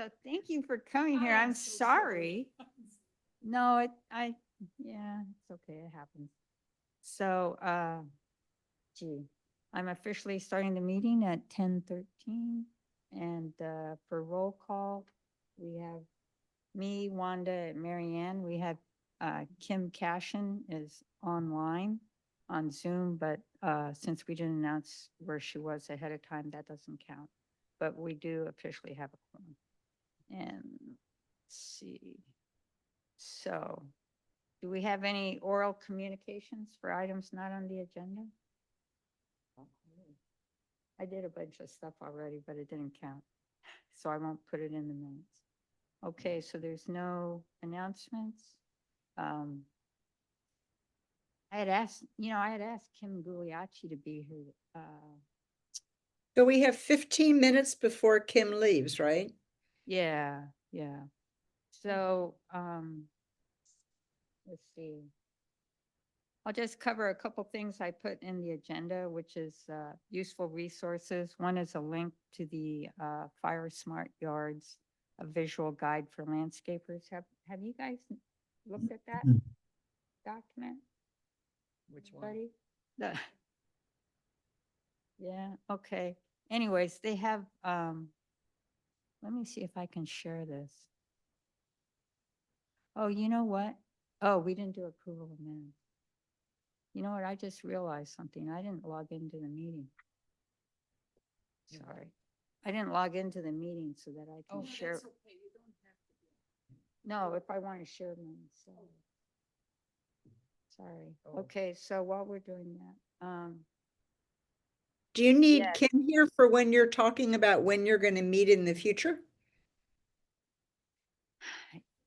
So thank you for coming here. I'm sorry. No, yeah, it's okay. It happens. So, I'm officially starting the meeting at 10:13. And for roll call, we have me, Wanda, and Marianne. We have Kim Cashin is online on Zoom, but since we didn't announce where she was ahead of time, that doesn't count. But we do officially have a quorum. And let's see. So, do we have any oral communications for items not on the agenda? I did a bunch of stuff already, but it didn't count, so I won't put it in the minutes. Okay, so there's no announcements. I had asked Kim Gugliacci to be here. So we have 15 minutes before Kim leaves, right? Yeah. So, let's see. I'll just cover a couple things I put in the agenda, which is useful resources. One is a link to the Fire Smart Yards, a visual guide for landscapers. Have you guys looked at that document? Which one? Buddy? Yeah, okay. Anyways, they have, let me see if I can share this. Oh, you know what? Oh, we didn't do approval of minutes. You know what? I just realized something. I didn't log into the meeting. Sorry. I didn't log into the meeting so that I can share. That's okay. You don't have to. No, if I want to share them. So. Sorry. Oh. Okay, so while we're doing that, Do you need Yes. Kim here for when you're talking about when you're going to meet in the future?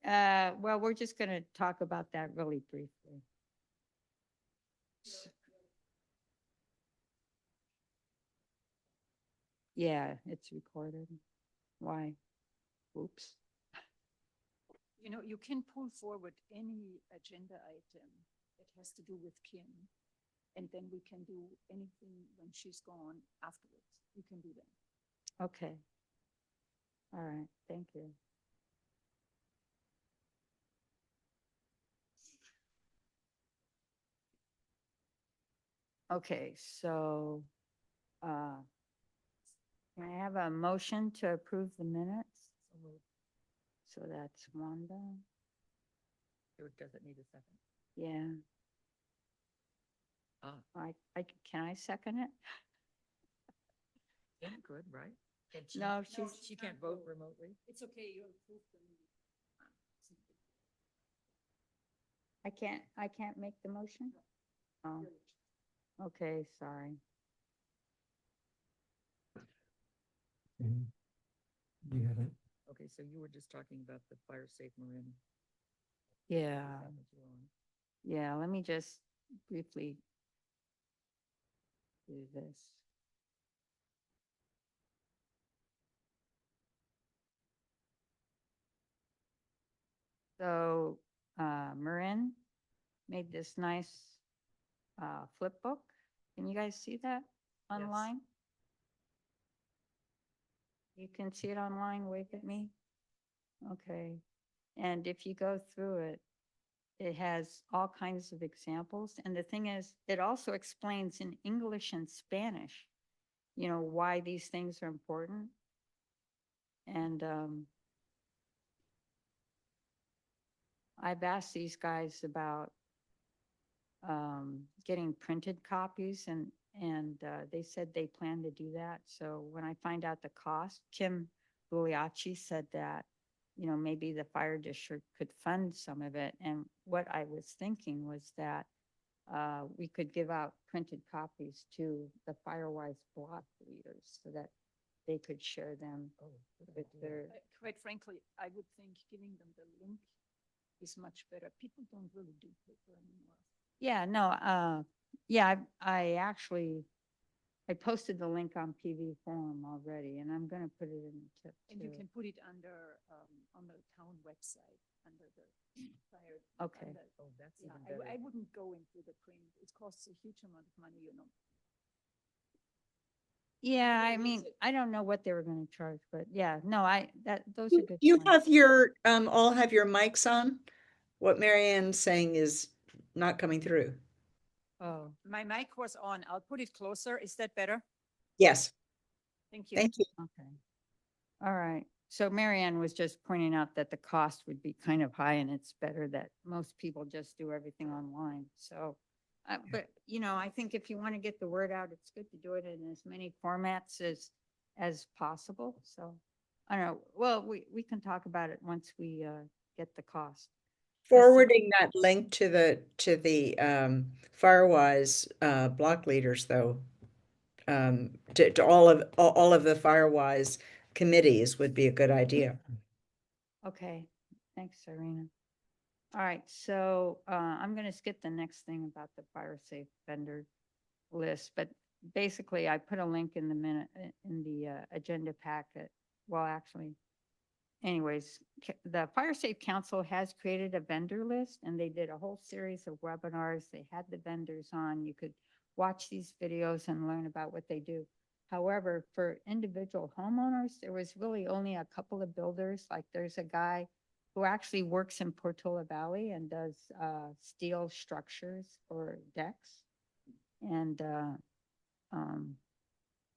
well, we're just going to talk about that really briefly. Yeah, it's recorded. Why? Oops. You know, you can pull forward any agenda item that has to do with Kim. And then we can do anything when she's gone afterwards. You can do that. Okay. All right, thank you. Okay, so can I have a motion to approve the minutes? So that's Wanda. Does it need a second? Yeah. Can I second it? Kim could, right? No, She can't vote remotely. It's okay, you approve the meeting. I can't make the motion? Oh, okay, sorry. You had it. Okay, so you were just talking about the fire safe Marin. Yeah, Is that what you're on? yeah, let me just briefly do this. So, Marin made this nice flip book. Can you guys see that online? You can see it online, wave at me. Okay. And if you go through it, it has all kinds of examples. And the thing is, it also explains in English and Spanish, you know, why these things are important. And I've asked these guys about getting printed copies, and they said they plan to do that. So when I find out the cost, Kim Gugliacci said that, you know, maybe the fire district could fund some of it. And what I was thinking was that we could give out printed copies to the Firewise block leaders so that they could share them with their. Quite frankly, I would think giving them the link is much better. People don't really do paper anymore. Yeah, no, yeah, I posted the link on PV Forum already, and I'm gonna put it in the tip And you too. can put it under, on the town website, under the fire. Okay. under- Oh, that's Yeah, even better. I wouldn't go into the print. It costs a huge amount of money, you know. Yeah, I raise mean, it. I don't know what they were gonna charge, but yeah, no, those are good You points. have your, all have your mics on? What Marianne's saying is not coming through. Oh, My mic was on. I'll put it closer. Is that better? Yes, Thank you. thank you. okay. All right. So Marianne was just pointing out that the cost would be kind of high and it's better that most people just do everything online. So, but I think if you want to get the word out, it's good to do it in as many formats as possible. So I don't know. Well, we can talk about it once we get the cost. Forwarding that link to the Firewise block leaders though, to all of the Firewise committees would be a good idea. Okay, thanks, Irina. All right, so I'm gonna skip the next thing about the fire safe vendor list, but basically I put a link in the in the agenda packet. Well, actually, anyways, the Fire Safe Council has created a vendor list and they did a whole series of webinars. They had the vendors on. You could watch these videos and learn about what they do. However, for individual homeowners, there was really only a couple of builders. Like there's a guy who actually works in Portola Valley and does steel structures for decks. And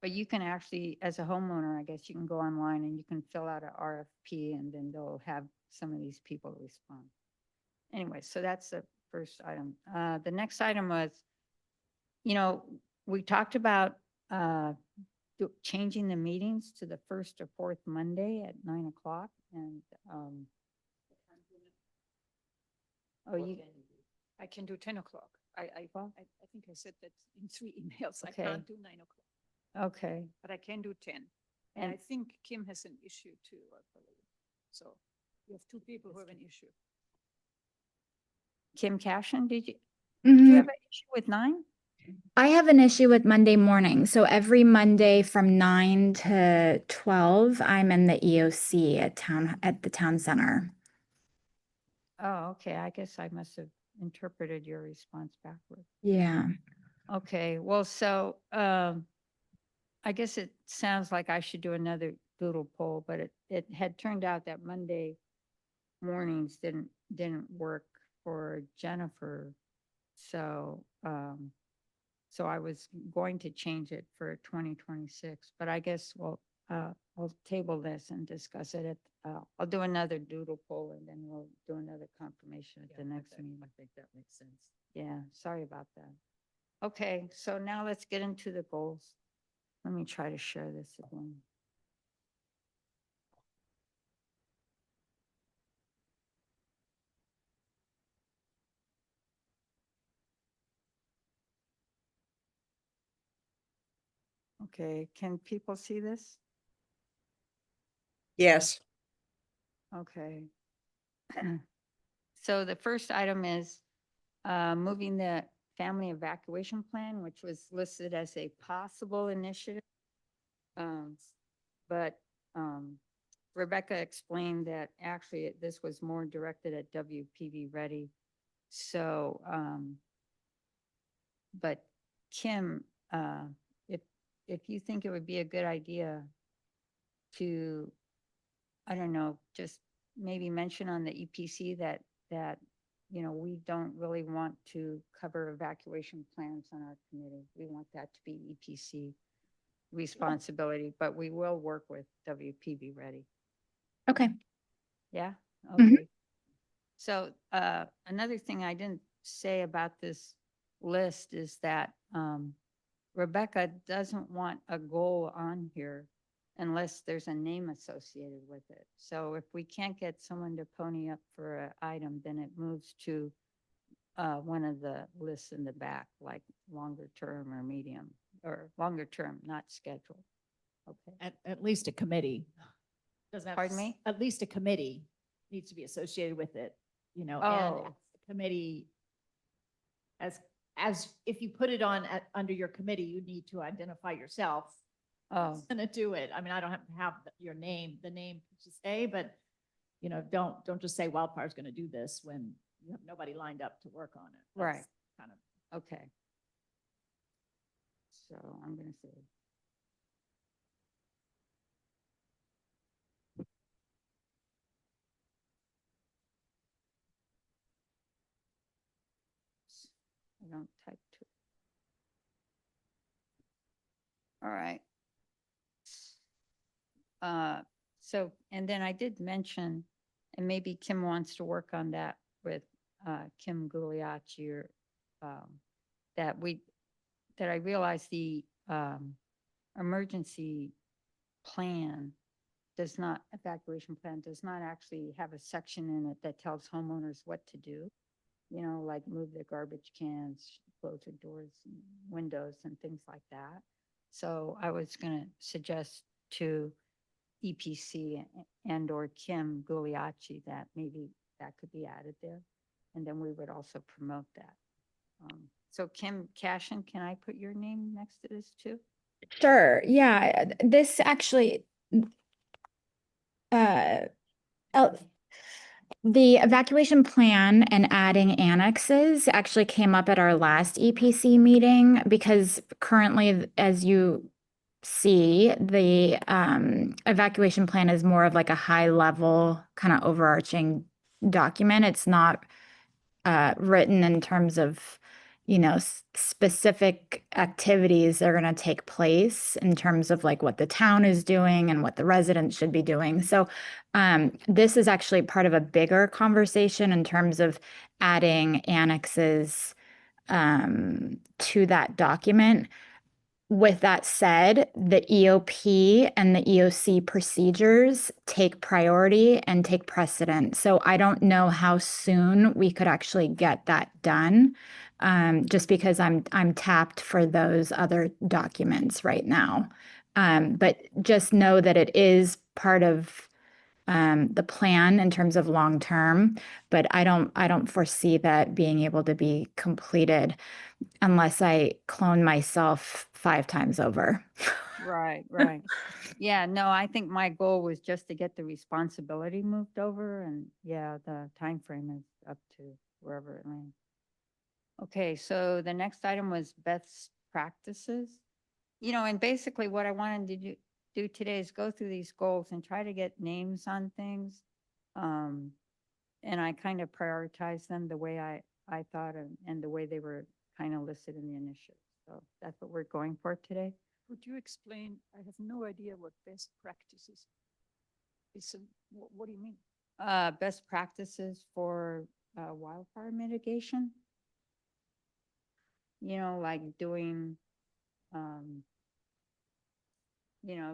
but you can actually, as a homeowner, I guess you can go online and you can fill out an RFP and then they'll have some of these people respond. Anyway, so that's the first item. The next item was, we talked about changing the meetings to the first or fourth Monday at 9 o'clock and, oh, I can do 10 o'clock. Well- I think I said that in 3 emails. I Okay. can't do 9 o'clock, okay. but I can do 10. And I And- think Kim has an issue too, I believe. So you have two people who have an issue. Kim Cashin, did you have an issue with 9? I have an issue with Monday morning. So every Monday from 9 to 12, I'm in the EOC at the town center. Oh, okay. I guess I must have interpreted your response backward. Yeah. Okay, well, so I guess it sounds like I should do another doodle poll, but it had turned out that Monday mornings didn't work for Jennifer. So so I was going to change it for 2026, but I guess I'll table this and discuss it I'll do another doodle poll and then we'll do another confirmation at the next meeting. I think that makes sense. Yeah, sorry about that. Okay, so now let's get into the goals. Let me try to share this again. Okay, can people see this? Yes, Okay. So the first item is moving the family evacuation plan, which was listed as a possible initiative. But Rebecca explained that actually this was more directed at WPV Ready. So, but Kim, if you think it would be a good idea to, I don't know, just maybe mention on the EPC that we don't really want to cover evacuation plans on our committee. We want that to be EPC responsibility, but we will work with WPV Ready. Okay. Yeah, Mhm. okay. So another thing I didn't say about this list is that Rebecca doesn't want a goal on here unless there's a name associated with it. So if we can't get someone to pony up for an item, then it moves to one of the lists in the back, like longer term or medium, or longer term, not scheduled. Okay, At least a committee. Doesn't have. Pardon me? At least a committee needs to be associated with it, and Oh. as the committee, as if you put it on under your committee, you need to identify yourself. Oh, Who's gonna do it? I mean, I don't have to have your name, the name to say, but, don't just say Wildfire's gonna do this when you have nobody lined up to work on it. Right. That's Kind of. okay. So I'm gonna say don't type too. All right. So, and then I did mention, and maybe Kim wants to work on that with Kim Gugliacci or that I realized the emergency plan evacuation plan does not actually have a section in it that tells homeowners what to do. You know, like move their garbage cans, close their doors and windows and things like that. So I was going to suggest to EPC and or Kim Gugliacci that maybe that could be added there. And then we would also promote that. So Kim Cashin, can I put your name next to this too? Sure. Yeah. This actually, uh, the evacuation plan and adding annexes actually came up at our last EPC meeting because currently, as you see, the evacuation plan is more of like a high level kind of overarching document. It's not written in terms of, specific activities that are going to take place in terms of like what the town is doing and what the residents should be doing. So this is actually part of a bigger conversation in terms of adding annexes to that document. With that said, the EOP and the EOC procedures take priority and take precedent. So I don't know how soon we could actually get that done, just because I'm tapped for those other documents right now. But just know that it is part of the plan in terms of long term, but I don't foresee that being able to be completed unless I clone myself 5 times over. Right, right. Yeah, no, I think my goal was just to get the responsibility moved over and yeah, the time frame is up to wherever it lands. Okay, so the next item was best practices. You know, and basically what I wanted to do today is go through these goals and try to get names on things. And I kind of prioritize them the way I thought and the way they were kind of listed in the initiative. So that's what we're going for today. Would you explain? I have no idea what best practices is. What do you mean? Best practices for wildfire mitigation. You know, like doing,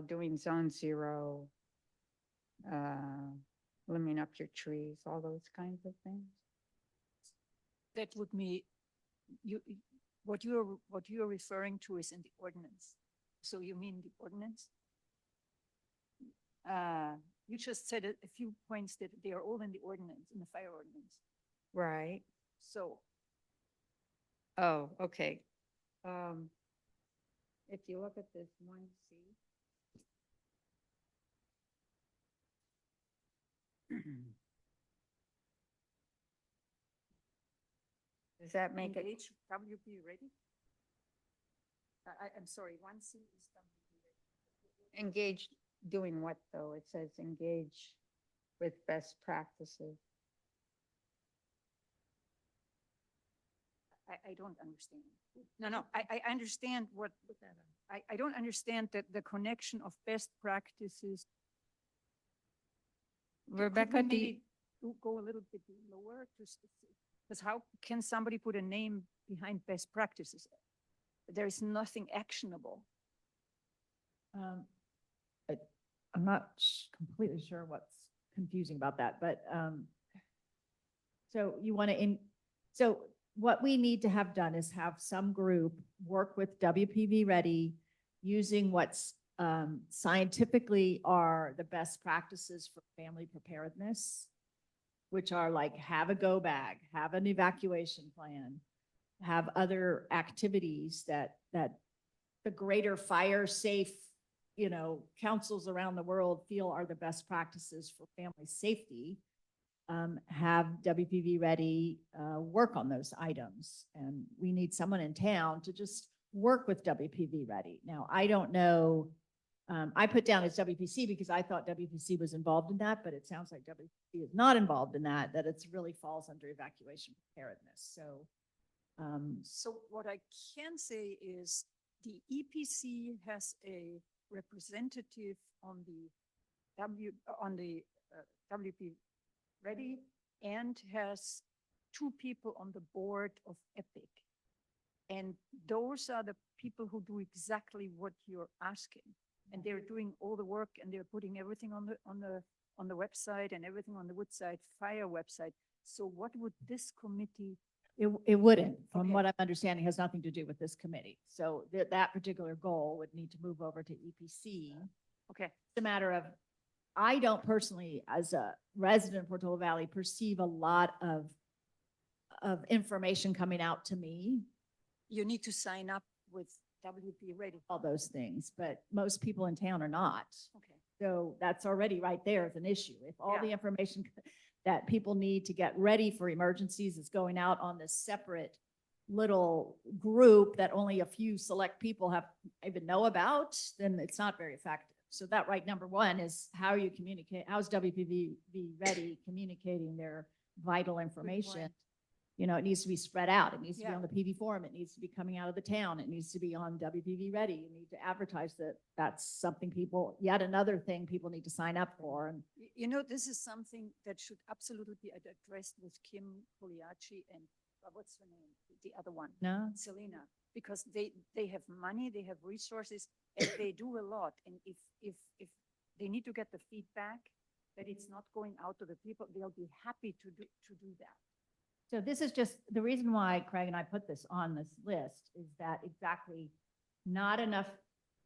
doing zone 0, limbing up your trees, all those kinds of things. That would be what you're referring to is in the ordinance. So you mean the ordinance? You just said a few points that they are all in the ordinance, in the fire ordinance. Right. So Oh, okay. If you look at this 1C. Does that make it? engage WP ready? I'm sorry, 1C is WP ready. Engage doing what though? It says engage with best practices. I don't understand. No, I understand what, I don't understand that the connection of best practices. Could we Rebecca, do you, maybe go a little bit lower to, because how can somebody put a name behind best practices? There is nothing actionable. I'm not completely sure what's confusing about that, but so you want to so what we need to have done is have some group work with WPV Ready using what's scientifically are the best practices for family preparedness, which are like have a go bag, have an evacuation plan, have other activities that the greater fire safe, councils around the world feel are the best practices for family safety. Have WPV Ready work on those items. And we need someone in town to just work with WPV Ready. Now, I don't know, I put down as WPC because I thought WPC was involved in that, but it sounds like WPC is not involved in that, that it really falls under evacuation preparedness. So So what I can say is the EPC has a representative on the WP Ready and has 2 people on the board of Epic. And those are the people who do exactly what you're asking. And they're doing all the work and they're putting everything on the website and everything on the Woodside Fire website. So what would this committee? It wouldn't, from Okay. what I'm understanding, has nothing to do with this committee. So that particular goal would need to move over to EPC. Okay, It's a matter of, I don't personally, as a resident of Portola Valley, perceive a lot of information coming out to me, you need to sign up with WP Ready. all those things, but most people in town are not. Okay. So that's already right there as an issue. If all Yeah. the information that people need to get ready for emergencies is going out on this separate little group that only a few select people have even know about, then it's not very effective. So that right, number one is how you communicate, how's WPV Ready communicating their vital information? You know, it needs to be spread out. It needs to be Yeah. on the PV forum. It needs to be coming out of the town. It needs to be on WPV Ready. You need to advertise that that's something people, yet another thing people need to sign up for. And You know, this is something that should absolutely be addressed with Kim Poliachi and what's her name? The other one, no, Selena, because they have money, they have resources, and they do a lot. And if they need to get the feedback that it's not going out to the people, they'll be happy to do that. so this is just, the reason why Craig and I put this on this list is that exactly not enough,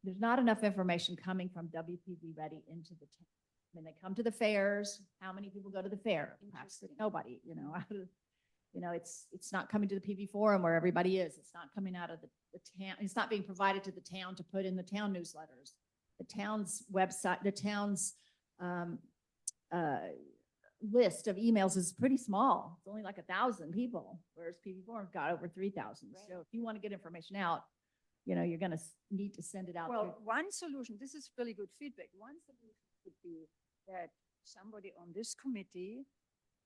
there's not enough information coming from WPV Ready into the town. When they come to the fairs, how many people go to the fair? Practically Interesting. nobody, you know, you know, it's not coming to the PV forum where everybody is. It's not coming out of the town. It's not being provided to the town to put in the town newsletters. The town's website, the town's, list of emails is pretty small. It's only like 1,000 people, whereas PV Forum's got over 3,000. So if you want to get information out, you know, you're going to need to send it out. Well, one solution, this is really good feedback. One solution could be that somebody on this committee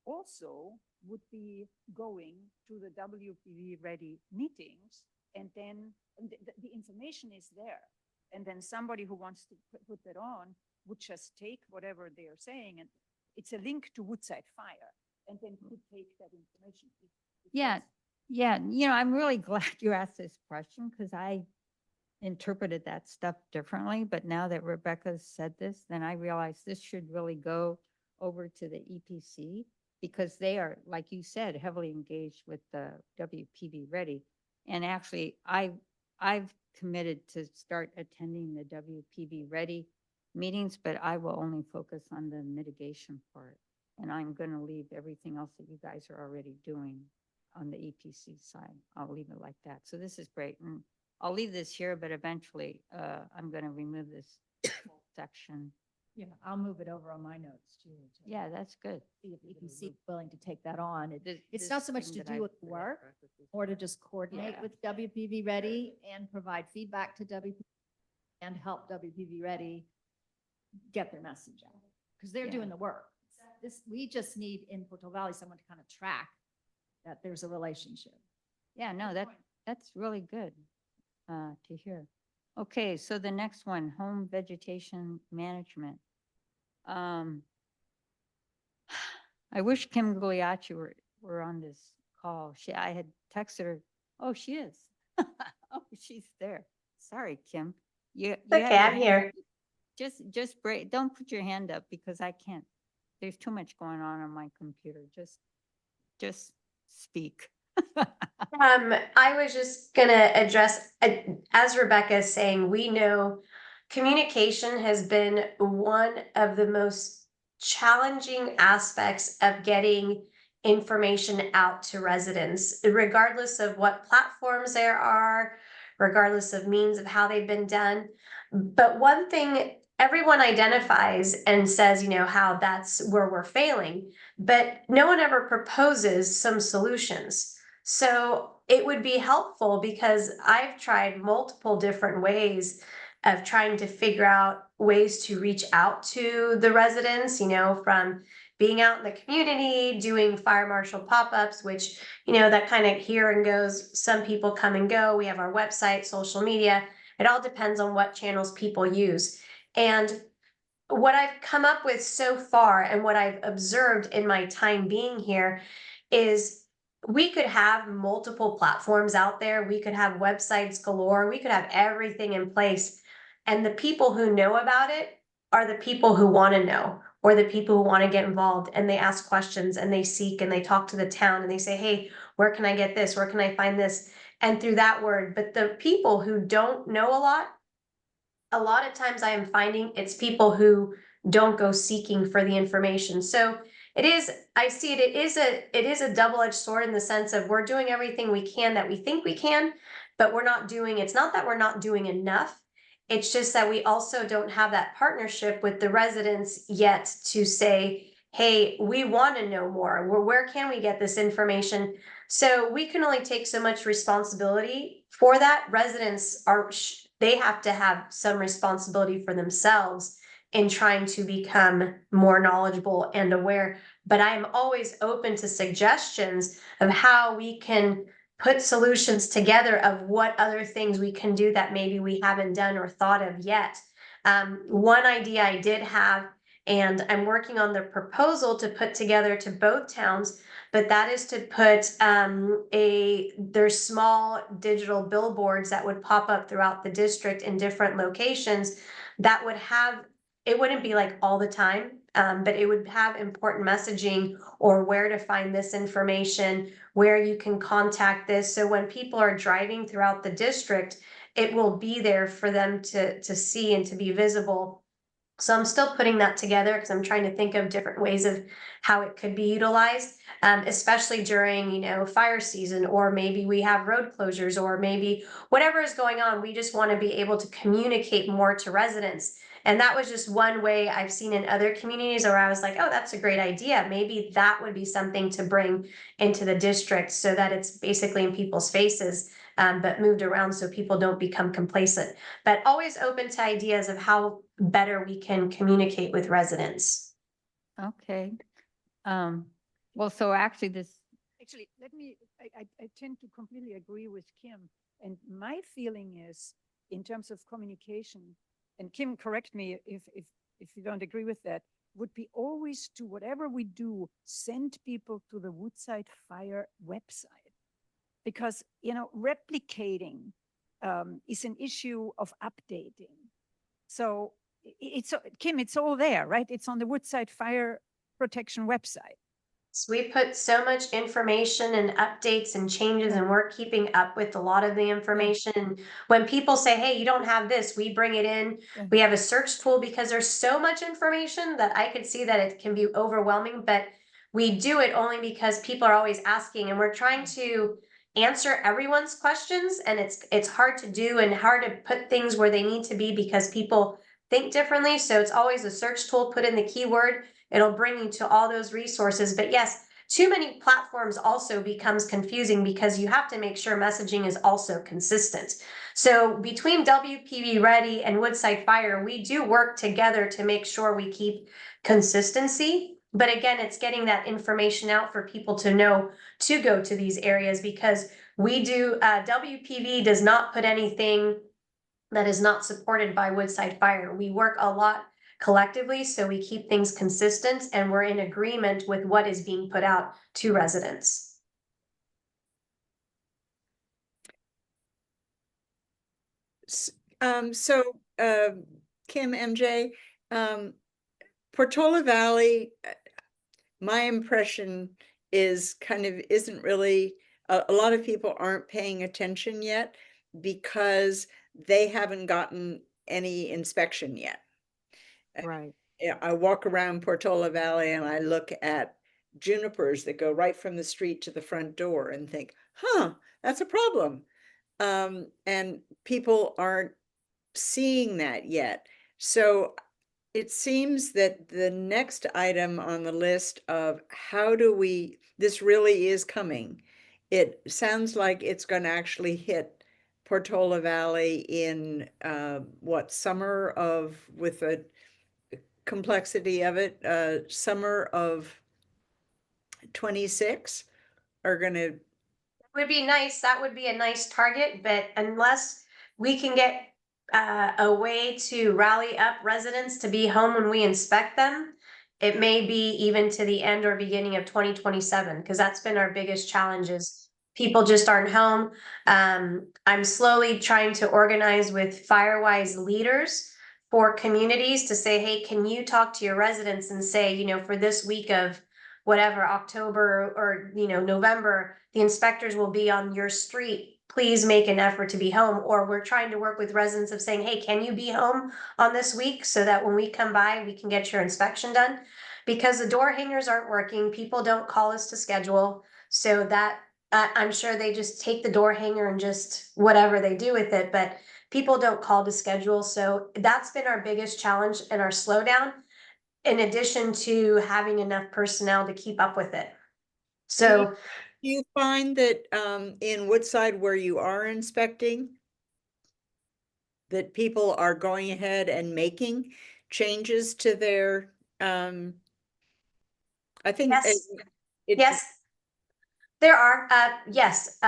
also would be going to the WPV Ready meetings, and then the information is there. And then somebody who wants to put that on would just take whatever they are saying, and it's a link to Woodside Fire, and then could take that information. if Yeah, that's- yeah, you know, I'm really glad you asked this question because I interpreted that stuff differently. But now that Rebecca said this, then I realize this should really go over to the EPC because they are, like you said, heavily engaged with the WPV Ready. And actually, I've committed to start attending the WPV Ready meetings, but I will only focus on the mitigation part. And I'm going to leave everything else that you guys are already doing on the EPC side. I'll leave it like that. So this is great. And I'll leave this here, but eventually I'm going to remove this whole section. Yeah, I'll move it over on my notes too. to Yeah, that's good. See if EPC is willing to take that on. This- It's this not so much thing to that do I with the work or to just coordinate Yeah. with WPV Ready and provide feedback to WPV and help WPV Ready get their message out. Because they're Yeah. doing the work. We just need in Portola Valley, someone to kind of track that there's a relationship. Yeah, no, that's really good to hear. Okay, so the next one, home vegetation management. I wish Kim Guglielmi were on this call. I had texted her. Oh, she is. Oh, she's there. Sorry, Kim. You have Okay, your I'm hand here. up. Just break. Don't put your hand up because I can't. There's too much going on my computer. Just speak. I was just gonna address, as Rebecca is saying, we know communication has been one of the most challenging aspects of getting information out to residents, regardless of what platforms there are, regardless of means of how they've been done. But one thing everyone identifies and says, you know, how that's where we're failing, but no one ever proposes some solutions. So it would be helpful because I've tried multiple different ways of trying to figure out ways to reach out to the residents, you know, from being out in the community, doing fire marshal pop-ups, which, that kind of here and goes. Some people come and go. We have our website, social media. It all depends on what channels people use. And what I've come up with so far and what I've observed in my time being here is we could have multiple platforms out there. We could have websites galore. We could have everything in place. And the people who know about it are the people who want to know, or the people who want to get involved, and they ask questions and they seek and they talk to the town and they say, hey, where can I get this? Where can I find this? And through that word. But the people who don't know a lot of times I am finding it's people who don't go seeking for the information. So I see it is a double-edged sword in the sense of we're doing everything we can that we think we can, but it's not that we're not doing enough. It's just that we also don't have that partnership with the residents yet to say, hey, we want to know more. Where can we get this information? So we can only take so much responsibility for that. Residents they have to have some responsibility for themselves in trying to become more knowledgeable and aware. But I am always open to suggestions of how we can put solutions together of what other things we can do that maybe we haven't done or thought of yet. One idea I did have, and I'm working on the proposal to put together to both towns, but that is to put there's small digital billboards that would pop up throughout the district in different locations that would have, it wouldn't be like all the time, but it would have important messaging or where to find this information, where you can contact this. So when people are driving throughout the district, it will be there for them to see and to be visible. So I'm still putting that together because I'm trying to think of different ways of how it could be utilized, especially during, fire season, or maybe we have road closures, or maybe whatever is going on. We just want to be able to communicate more to residents. And that was just one way I've seen in other communities where I was like, oh, that's a great idea. Maybe that would be something to bring into the district so that it's basically in people's faces, but moved around so people don't become complacent. But always open to ideas of how better we can communicate with residents. Okay. Well, so actually Actually, I tend to completely agree with Kim. And my feeling is, in terms of communication, and Kim, correct me if you don't agree with that, would be always to whatever we do, send people to the Woodside Fire website. Because, replicating is an issue of updating. So Kim, it's all there, right? It's on the Woodside Fire Protection website. So we put so much information and updates and changes, and we're keeping up with a lot of the information. And when people say, hey, you don't have this, we bring it in. Yeah. We have a search tool because there's so much information that I could see that it can be overwhelming, but we do it only because people are always asking, and we're trying to answer everyone's questions. And it's hard to do and hard to put things where they need to be because people think differently. So it's always a search tool, put in the keyword, it'll bring you to all those resources. But yes, too many platforms also becomes confusing because you have to make sure messaging is also consistent. So between WPV Ready and Woodside Fire, we do work together to make sure we keep consistency. But again, it's getting that information out for people to know to go to these areas, because WPV does not put anything that is not supported by Woodside Fire. We work a lot collectively, so we keep things consistent and we're in agreement with what is being put out to residents. Kim, MJ, Portola Valley, my impression is isn't really, a lot of people aren't paying attention yet because they haven't gotten any inspection yet. right. I walk around Portola Valley and I look at junipers that go right from the street to the front door and think, that's a problem. And people aren't seeing that yet. So it seems that the next item on the list of this really is coming. It sounds like it's going to actually hit Portola Valley in summer with a complexity of it, summer of 26 are gonna, Would be nice, that would be a nice target, but unless we can get a way to rally up residents to be home when we inspect them, it may be even to the end or beginning of 2027, because that's been our biggest challenge is people just aren't home. I'm slowly trying to organize with Firewise leaders for communities to say, hey, can you talk to your residents and say, you know, for this week of whatever, October or, you know, November, the inspectors will be on your street. Please make an effort to be home. Or we're trying to work with residents of saying, hey, can you be home on this week so that when we come by, we can get your inspection done? Because the door hangers aren't working. People don't call us to schedule. So that I'm sure they just take the door hanger and just whatever they do with it. But people don't call to schedule. So that's been our biggest challenge and our slowdown, in addition to having enough personnel to keep up with it. So do you find that in Woodside where you are inspecting, that people are going ahead and making changes to their, I think yes, it, yes, there are, yes,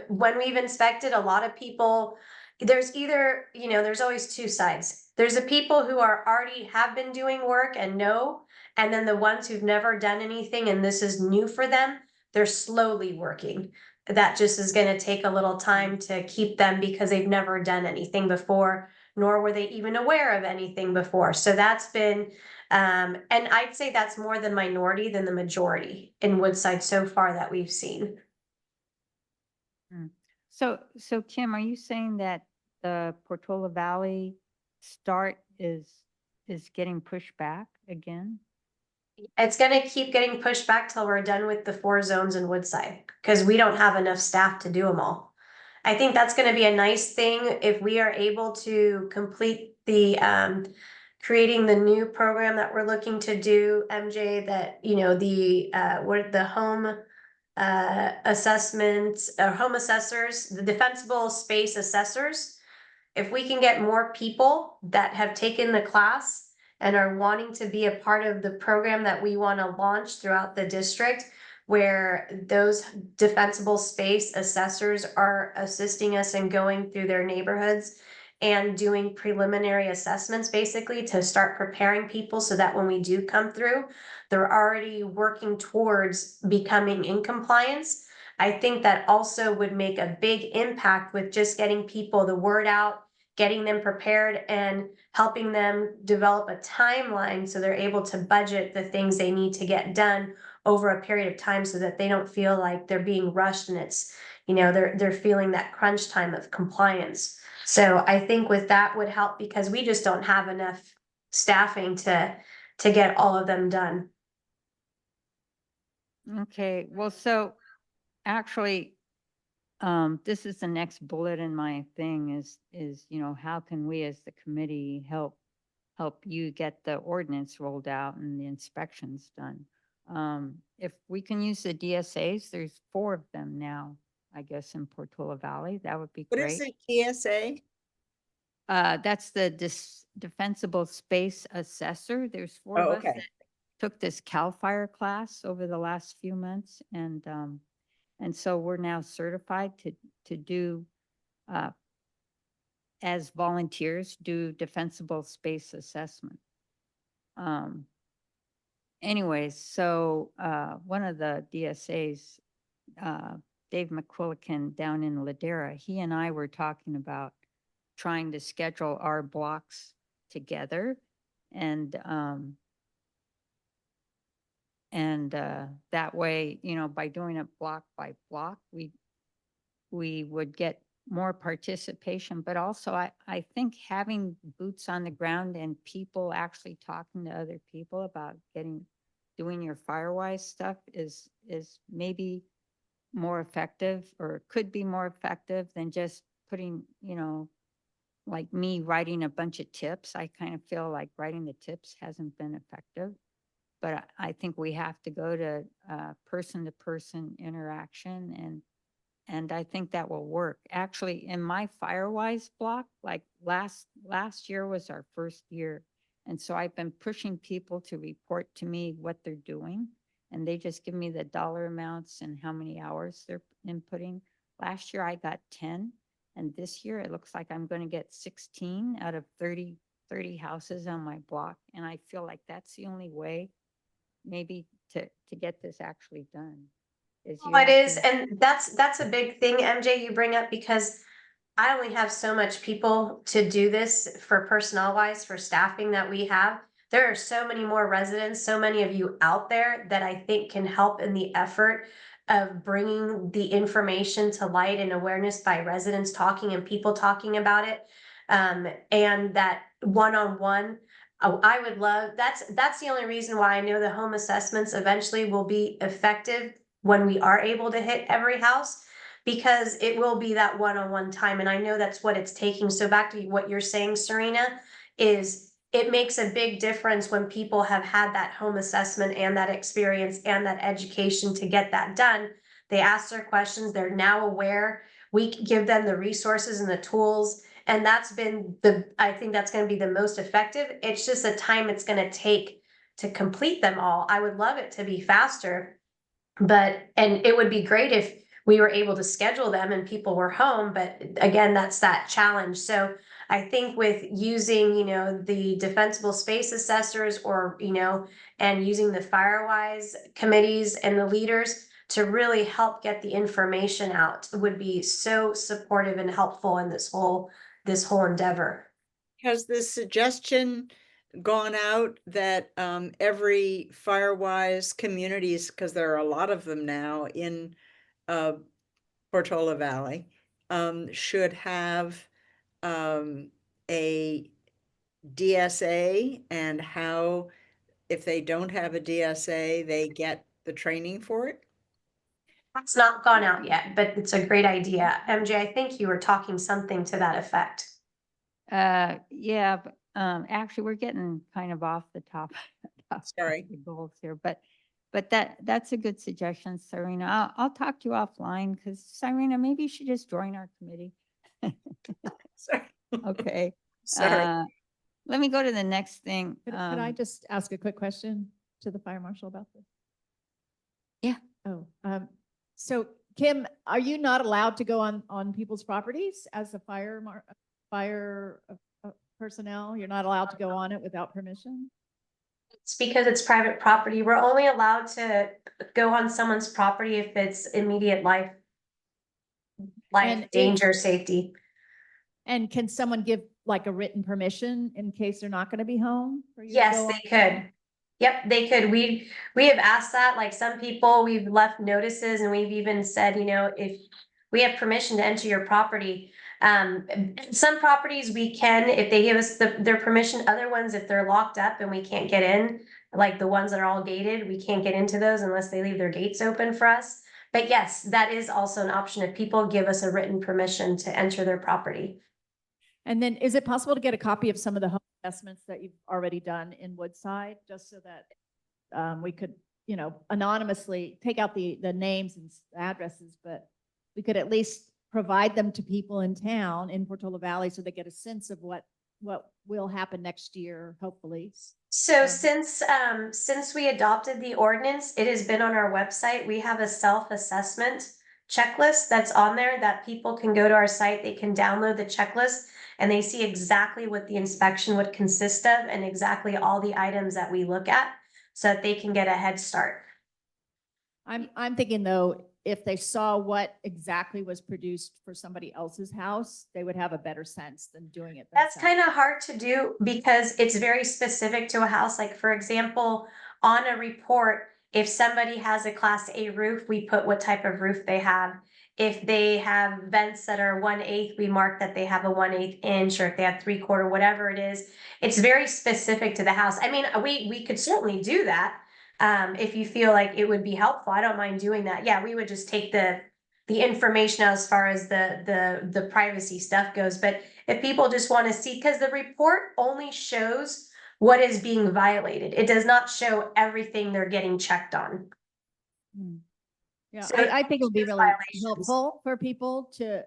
when we've inspected a lot of people, there's either, you know, there's always two sides. There's the people who are already have been doing work and know, and then the ones who've never done anything and this is new for them, they're slowly working. That just is gonna take a little time to keep them because they've never done anything before, nor were they even aware of anything before. So that's been, and I'd say that's more the minority than the majority in Woodside so far that we've seen. So Kim, are you saying that the Portola Valley start is getting pushed back again? It's gonna keep getting pushed back till we're done with the 4 zones in Woodside, because we don't have enough staff to do them all. I think that's gonna be a nice thing if we are able to complete the creating the new program that we're looking to do, MJ, that, you know, the what the home assessments, home assessors, the defensible space assessors. If we can get more people that have taken the class and are wanting to be a part of the program that we want to launch throughout the district, where those defensible space assessors are assisting us in going through their neighborhoods and doing preliminary assessments, basically to start preparing people so that when we do come through, they're already working towards becoming in compliance. I think that also would make a big impact with just getting people the word out, getting them prepared and helping them develop a timeline so they're able to budget the things they need to get done over a period of time so that they don't feel like they're being rushed and it's, you know, they're feeling that crunch time of compliance. So I think with that would help because we just don't have enough staffing to get all of them done. Okay, well, so actually, this is the next bullet in my thing is, you know, how can we as the committee help you get the ordinance rolled out and the inspections done? If we can use the DSAs, there's 4 of them now, I guess, in Portola Valley, that would be what is great. it, TSA? That's the defensible space assessor. There's 4 of Oh, us okay. that took this CAL FIRE class over the last few months, and so we're now certified to do as volunteers do defensible space assessment. Anyways, so one of the DSAs, Dave McQuillican down in Ladera, he and I were talking about trying to schedule our blocks together, and that way, you know, by doing it block by block, we would get more participation, but also I think having boots on the ground and people actually talking to other people about doing your Firewise stuff is maybe more effective, or could be more effective than just putting, you know, like me writing a bunch of tips. I kind of feel like writing the tips hasn't been effective, but I think we have to go to person interaction, and I think that will work. Actually, in my Firewise block, like last year was our first year, And so I've been pushing people to report to me what they're doing. And they just give me the dollar amounts and how many hours they're inputting. Last year I got 10. And this year it looks like I'm going to get 16 out of 30 houses on my block. And I feel like that's the only way maybe to get this actually done. Is you Well, it have is, to- and that's a big thing, MJ, you bring up, because I only have so much people to do this for personnel wise, for staffing that we have. There are so many more residents, so many of you out there that I think can help in the effort of bringing the information to light and awareness by residents talking and people talking about it. And that one-on-one, I would love, that's the only reason why I know the home assessments eventually will be effective when we are able to hit every house, because it will be that one-on-one time. And I know that's what it's taking. So back to what you're saying, Serena, is it makes a big difference when people have had that home assessment and that experience and that education to get that done. They ask their questions, they're now aware. We can give them the resources and the tools. And that's been I think that's going to be the most effective. It's just the time it's going to take to complete them all. I would love it to be faster, and it would be great if we were able to schedule them and people were home, but again, that's that challenge. So I think with using, the defensible space assessors, or, and using the Firewise committees and the leaders to really help get the information out would be so supportive and helpful in this whole endeavor. Has the suggestion gone out that every Firewise communities, because there are a lot of them now in Portola Valley, should have a DSA, and how, if they don't have a DSA, they get the training for it? It's not gone out yet, but it's a great idea. MJ, I think you were talking something to that effect. Yeah, but actually we're getting kind of off the top. of Sorry. the goals here, but that's a good suggestion, Serena. I'll talk to you offline, because Serena, maybe you should just join our committee. Sorry. Okay. Sorry. Let me go to the next thing. Could I just ask a quick question to the fire marshal about this? Yeah. Oh, so Kim, are you not allowed to go on people's properties as a fire personnel? You're not allowed to go on it without permission? It's because it's private property. We're only allowed to go on someone's property if it's immediate life And danger, safety. And can someone give like a written permission in case they're not going to be home for you to Yes, go on? they could. Yep, they could. We have asked that, like some people, we've left notices, and we've even said, if we have permission to enter your property. Some properties we can, if they give us their permission. Other ones, if they're locked up and we can't get in, like the ones that are all gated, we can't get into those unless they leave their gates open for us. But yes, that is also an option if people give us a written permission to enter their property. And then is it possible to get a copy of some of the home assessments that you've already done in Woodside, just so that we could, anonymously take out the names and addresses, but we could at least provide them to people in town in Portola Valley so they get a sense of what will happen next year, hopefully. So since we adopted the ordinance, it has been on our website. We have a self-assessment checklist that's on there that people can go to our site. They can download the checklist and they see exactly what the inspection would consist of and exactly all the items that we look at, so that they can get a head start. I'm thinking though, if they saw what exactly was produced for somebody else's house, they would have a better sense than doing it That's themselves. kind of hard to do because it's very specific to a house. Like, for example, on a report, if somebody has a Class A roof, we put what type of roof they have. If they have vents that are 1/8, we mark that they have a 1/8 inch, or if they have 3/4, whatever it is. It's very specific to the house. I mean, we could certainly do that. If you feel like it would be helpful, I don't mind doing that. Yeah, we would just take the information as far as the privacy stuff goes. But if people just want to see, because the report only shows what is being violated, it does not show everything they're getting checked on. Yeah, So I think it would be just really violations. helpful for people to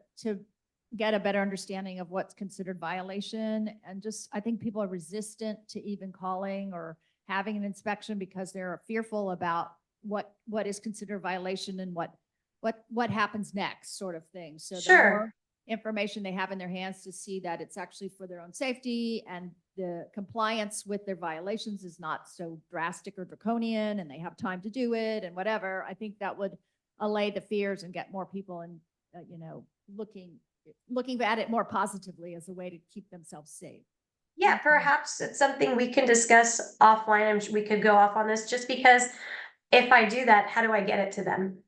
get a better understanding of what's considered violation. And just, I think people are resistant to even calling or having an inspection because they're fearful about what is considered violation and what happens next, sort of thing. So the Sure. more information they have in their hands to see that it's actually for their own safety and the compliance with their violations is not so drastic or draconian and they have time to do it and whatever, I think that would allay the fears and get more people in, looking at it more positively as a way to keep themselves safe. Yeah, perhaps it's something we can discuss offline. I'm sure we could go off on this just because if I do that, how do I get it to them?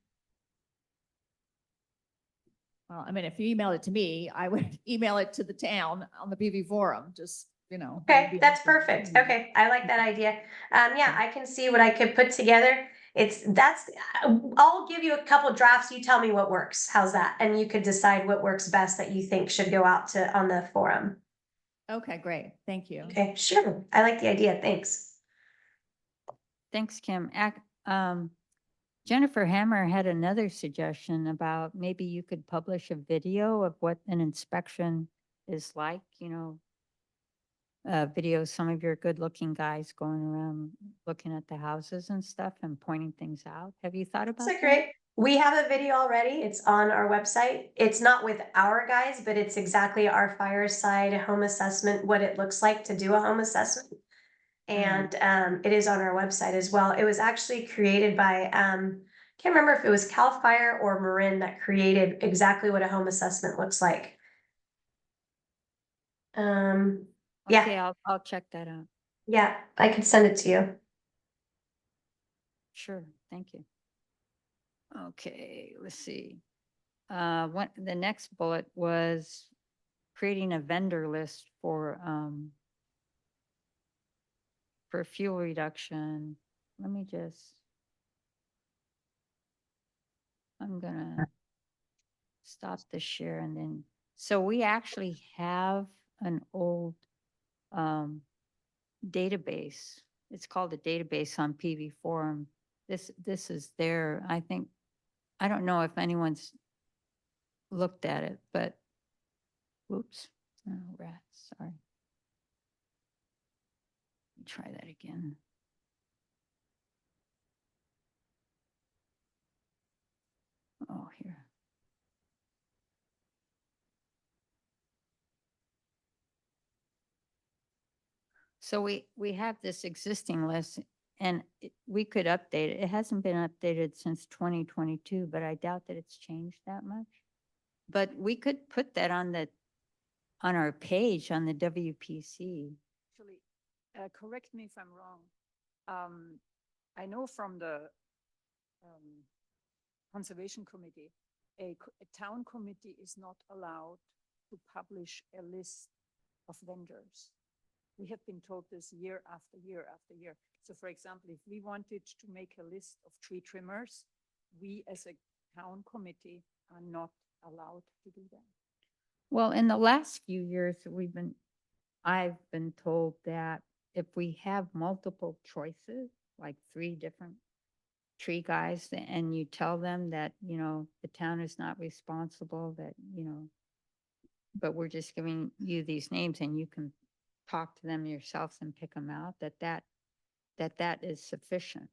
Well, I mean, if you email it to me, I would email it to the town on the PV forum, just, Okay, that's perfect. Okay, I like that idea. Yeah, I can see what I could put together. I'll give you a couple drafts. You tell me what works. How's that? And you could decide what works best that you think should go out on the forum. Okay, great. Thank you. Okay, sure. I like the idea. Thanks. Thanks, Kim. Jennifer Hammer had another suggestion about maybe you could publish a video of what an inspection is like, video, some of your good-looking guys going around looking at the houses and stuff and pointing things out. Have you thought about That's that? great. We have a video already. It's on our website. It's not with our guys, but it's exactly our fireside home assessment, what it looks like to do a home assessment. And it is on our website as well. It was actually created by can't remember if it was Cal Fire or Marin that created exactly what a home assessment looks like. Yeah. Okay, I'll check that out. Yeah, I could send it to you. Sure, thank you. Okay, let's see. What the next bullet was creating a vendor list for fuel reduction. Let me just, I'm gonna stop the share and then, so we actually have an old database. It's called a database on PV Forum. This is there. I don't know if anyone's looked at it, but whoops, oh, rats, sorry. Let me try that again. Oh, here. So we have this existing list and we could update it. It hasn't been updated since 2022, but I doubt that it's changed that much. But we could put that on our page on the WPC. Actually, correct me if I'm wrong. I know from the Conservation Committee, a town committee is not allowed to publish a list of vendors. We have been told this year after year after year. So for example, if we wanted to make a list of tree trimmers, we as a town committee are not allowed to do that. Well, in the last few years, I've been told that if we have multiple choices, like 3 different tree guys, and you tell them that, the town is not responsible, that, but we're just giving you these names and you can talk to them yourselves and pick them out, that is sufficient.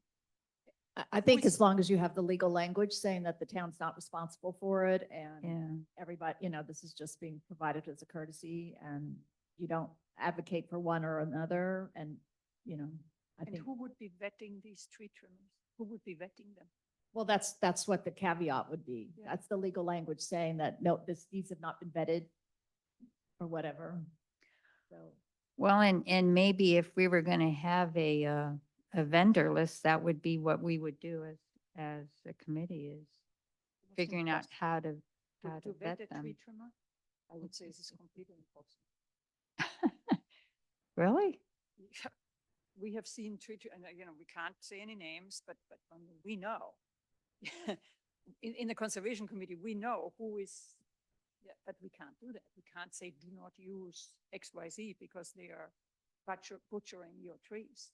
I think as long as you have the legal language saying that the town's not responsible for it and Yeah. everybody, this is just being provided as a courtesy and you don't advocate for one or another. And, I And think, who would be vetting these tree trimmers? Who would be vetting them? well, that's what the caveat would be. Yeah. That's the legal language saying that, no, these have not been vetted or whatever. So. Well, and maybe if we were going to have a vendor list, that would be what we would do as a committee, is What's figuring out impossible? how to To vet vet a tree them. trimmer? I would say this is completely impossible. Really? We have seen and we can't say any names, but we know. In the Conservation Committee, we know who is, but we can't do that. We can't say, do not use XYZ because they are butchering your trees.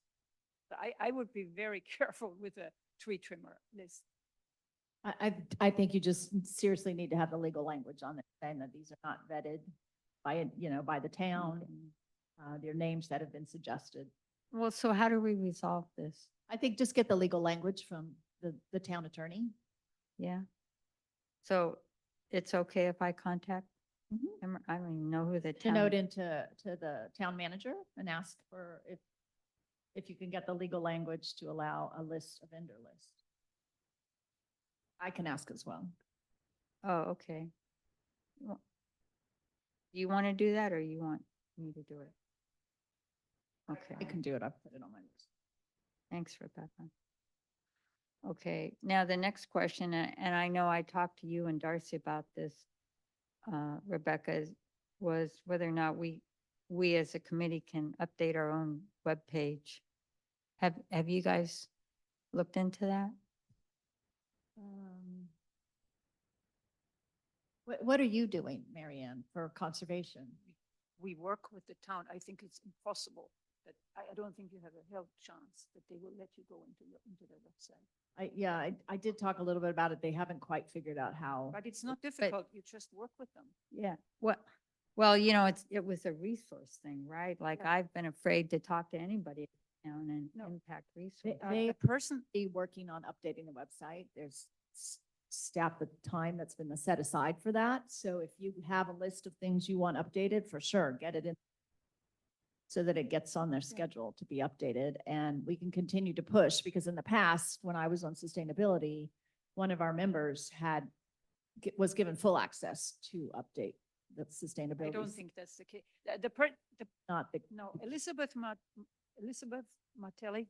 So I would be very careful with a tree trimmer list. I think you just seriously need to have the legal language on it, saying that these are not vetted by, by the town, their names that have been suggested. Well, so how do we resolve this? I think just get the legal language from the town attorney. Yeah. So it's okay if I contact Mhm. him? I don't even know who the To note town. into the town manager and ask for if you can get the legal language to allow a list, a vendor list. I can ask as well. Oh, okay. Well, do you want to do that or you want me to do it? Okay. I can do it. I've put it on my list. Thanks, Rebecca. Okay, now the next question, and I know I talked to you and Darcy about this, Rebecca, was whether or not we as a committee can update our own webpage. Have you guys looked into that? What are you doing, Marianne, for conservation? We work with the town. I think it's impossible that, I don't think you have a health chance that they will let you go into their website. Yeah, I did talk a little bit about it. They haven't quite figured out how. But it's not difficult. You just work with them. Yeah, well, it was a resource thing, right? Like Yeah. I've been afraid to talk to anybody down and No. impact They, resources. they The person, be working on updating the website. There's staff the time that's been set aside for that. So if you have a list of things you want updated, for sure, get it in so that it gets on their schedule to be updated. And we can continue to push because in the past, when I was on sustainability, one of our members was given full access to update the sustainability. I don't think that's the case. Not the, No, Elizabeth Martelli,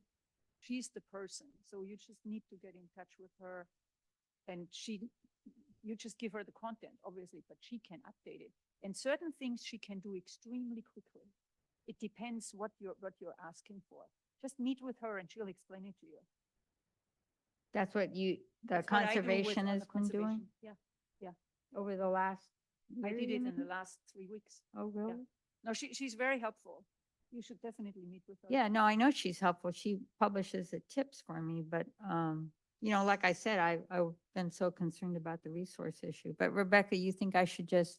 she's the person. So you just need to get in touch with her. And you just give her the content, obviously, but she can update it. And certain things she can do extremely quickly. It depends what you're asking for. Just meet with her and she'll explain it to you. That's what the That's what I do with- conservation on has the been doing conservation. Yeah, over the last I year, did you it in mean? the last 3 weeks. Oh, really? No, she's very helpful. You should definitely meet with her. Yeah, no, I know she's helpful. She publishes the tips for me, but, like I said, I've been so concerned about the resource issue. But Rebecca, you think I should just,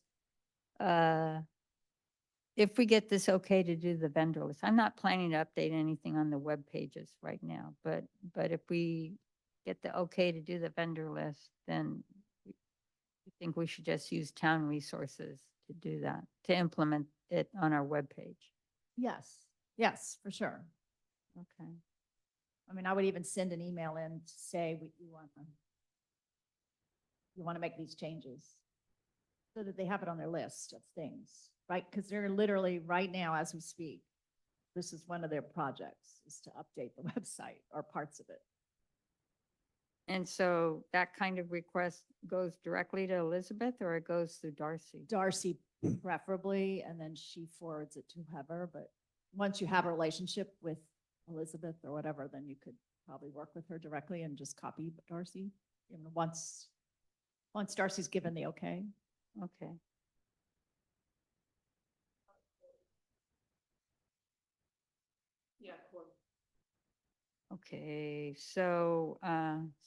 if we get this okay to do the vendor list, I'm not planning to update anything on the web pages right now, but if we get the okay to do the vendor list, then I think we should just use town resources to do that, to implement it on our webpage. yes, for sure. Okay. I mean, I would even send an email in to say, you want to make these changes so that they have it on their list of things, right? Because they're literally right now, as we speak, this is one of their projects is to update the website or parts of it. And so that kind of request goes directly to Elizabeth or it goes through Darcy? Darcy preferably, and then she forwards it to whoever, but once you have a relationship with Elizabeth or whatever, then you could probably work with her directly and just copy Darcy, once Darcy's given the okay. Okay. Yeah, cool. Okay, so,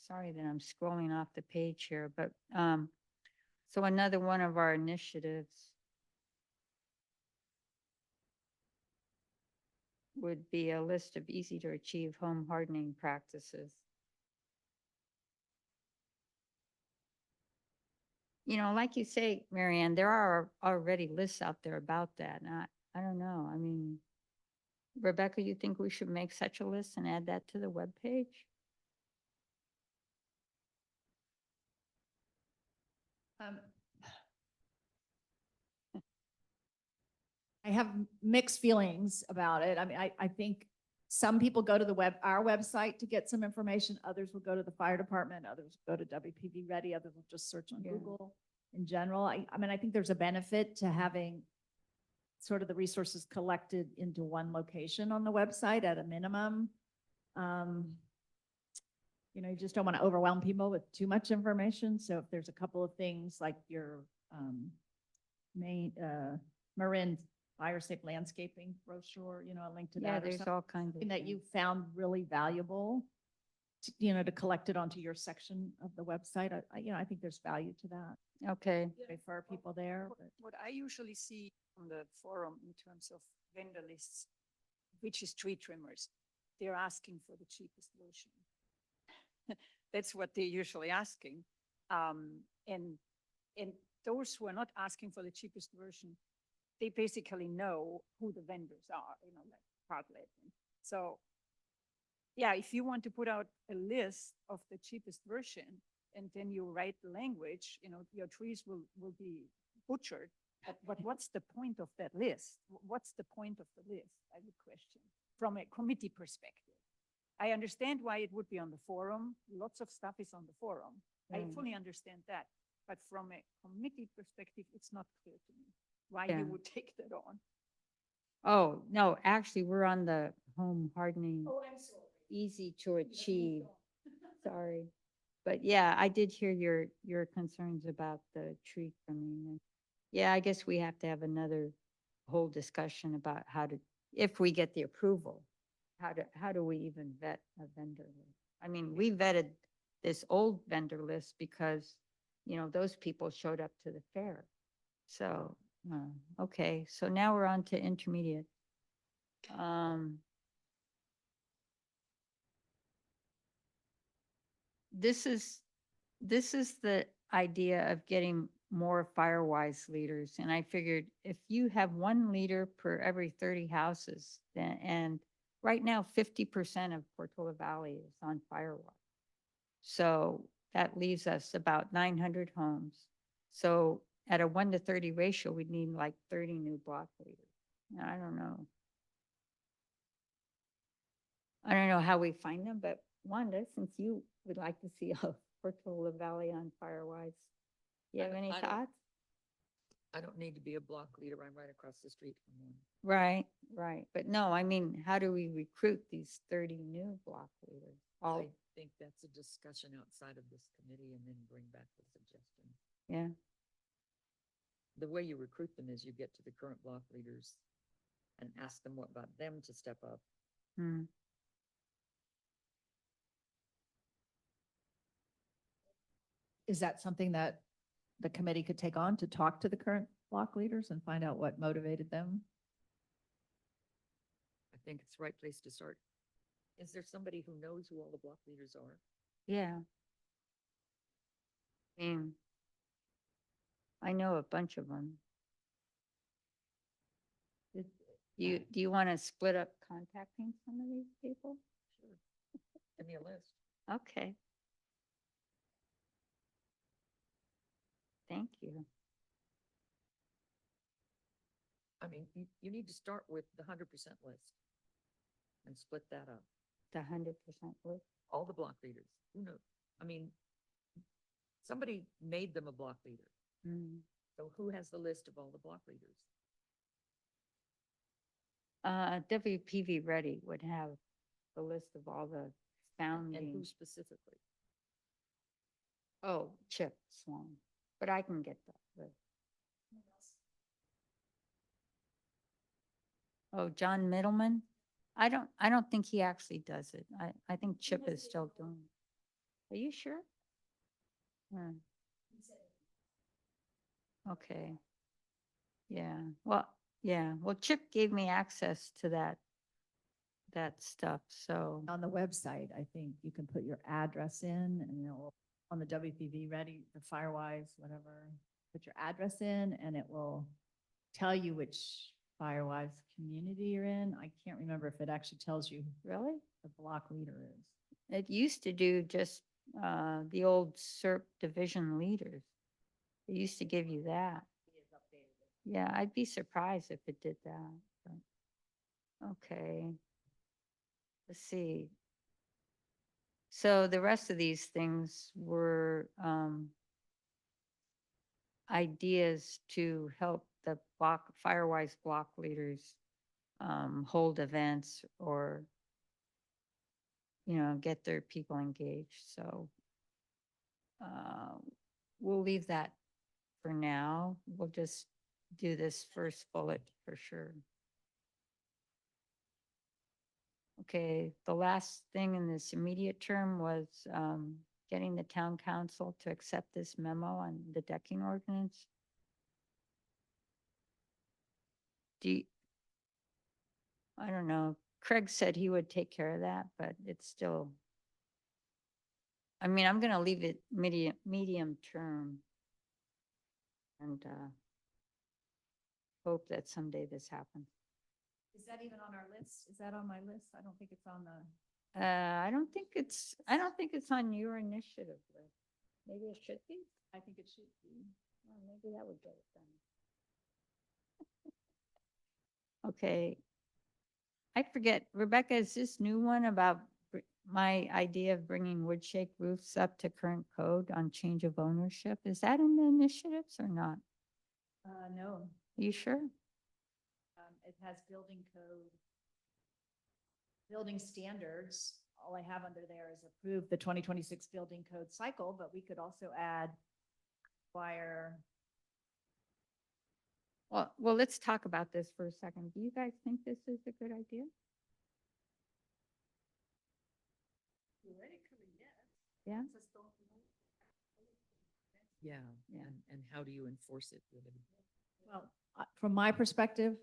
sorry that I'm scrolling off the page here, but, so another one of our initiatives would be a list of easy to achieve home hardening practices. Like you say, Marianne, there are already lists out there about that. And I don't know. I mean, Rebecca, you think we should make such a list and add that to the webpage? I have mixed feelings about it. I mean, I think some people go to our website to get some information. Others will go to the fire department. Others will go to WPV Ready. Others will just search on Yeah. Google in general. I mean, I think there's a benefit to having sort of the resources collected into one location on the website at a minimum. You just don't want to overwhelm people with too much information. So if there's a couple of things like your Marin Fire Safe Landscaping brochure, a link to Yeah, that or there's something all kinds of that you things. found really valuable, to collect it onto your section of the website. I think there's value to that. Okay, Refer people there. but- What I usually see on the forum in terms of vendor lists, which is tree trimmers, they're asking for the cheapest version. That's what they're usually asking. And those who are not asking for the cheapest version, they basically know who the vendors are, like Partlet. So, yeah, if you want to put out a list of the cheapest version and then you write the language, your trees will be butchered. But what's the point of that list? What's the point of the list? I would question from a committee perspective. I understand why it would be on the forum. Lots of stuff is on the forum. I Mm. fully understand that. But from a committee perspective, it's not clear to me why Yeah. you would take that on. oh, no, actually, we're on the home hardening, I'm sorry. easy to achieve. Sorry. But yeah, I did hear your concerns about the tree trimming. And yeah, I guess we have to have another whole discussion about if we get the approval, how do we even vet a vendor list? I mean, we vetted this old vendor list because, those people showed up to the fair. So, okay, so now we're on to intermediate. This is the idea of getting more Firewise leaders. And I figured if you have one leader per every 30 houses, then, and right now 50% of Portola Valley is on Firewise. So that leaves us about 900 homes. So at a 1-to-30 ratio, we'd need like 30 new block leaders. I don't know. I don't know how we find them, but Wanda, since you would like to see a Portola Valley on Firewise, you have any I don't- thoughts? I don't need to be a block leader. I'm right across the street from one. Right, right. But no, I mean, how do we recruit these 30 new block leaders? All, I think that's a discussion outside of this committee and then bring back the suggestion. yeah, The way you recruit them is you get to the current block leaders and ask them what about them to step up. hmm, Is that something that the committee could take on to talk to the current block leaders and find out what motivated them? I think it's the right place to start. Is there somebody who knows who all the block leaders are? yeah. I mean, I know a bunch of them. Do you want to split up contacting some of these people? Sure. Give me a list. Okay. Thank you. I mean, you need to start with the 100% list and split that up. The 100% list. All the block leaders. Who knows? I mean, somebody made them a block leader. Mm. So who has the list of all the block leaders? WPV Ready would have the list of all the And who founding. specifically? Oh, Chip Swan, but I can get that list. Oh, John Middleman? I don't think he actually does it. I think Chip is still doing it. Are you sure? Hmm. Okay. Yeah, well, Chip gave me access to that stuff, so, On the website, I think you can put your address in and it'll, on the WPV Ready, the Firewise, whatever, put your address in and it will tell you which Firewise community you're in. I can't remember if it actually tells you really? the block leader is. It used to do just the old SERP division leaders. It used to give you that. Yeah, I'd be surprised if it did that. But, okay. Let's see. So the rest of these things were ideas to help the Firewise block leaders hold events or, get their people engaged. So we'll leave that for now. We'll just do this first bullet for sure. Okay, the last thing in this immediate term was getting the town council to accept this memo on the decking ordinance. Do you, I don't know. Craig said he would take care of that, but it's still, I mean, I'm gonna leave it medium term. And hope that someday this happens. Is that even on our list? Is that on my list? I don't think it's on the. I don't think it's on your initiative list. Maybe it should be. I think it should be. Well, maybe that would get it done. Okay. I forget, Rebecca, is this new one about my idea of bringing wood shake roofs up to current code on change of ownership? Is that in the initiatives or not? No, Are you sure? it has building code. Building standards, all I have under there is approve the 2026 building code cycle, but we could also add require. Well, let's talk about this for a second. Do you guys think this is a good idea? Yeah. Yeah, Yeah. and how do you enforce it? Really? Well, from my perspective,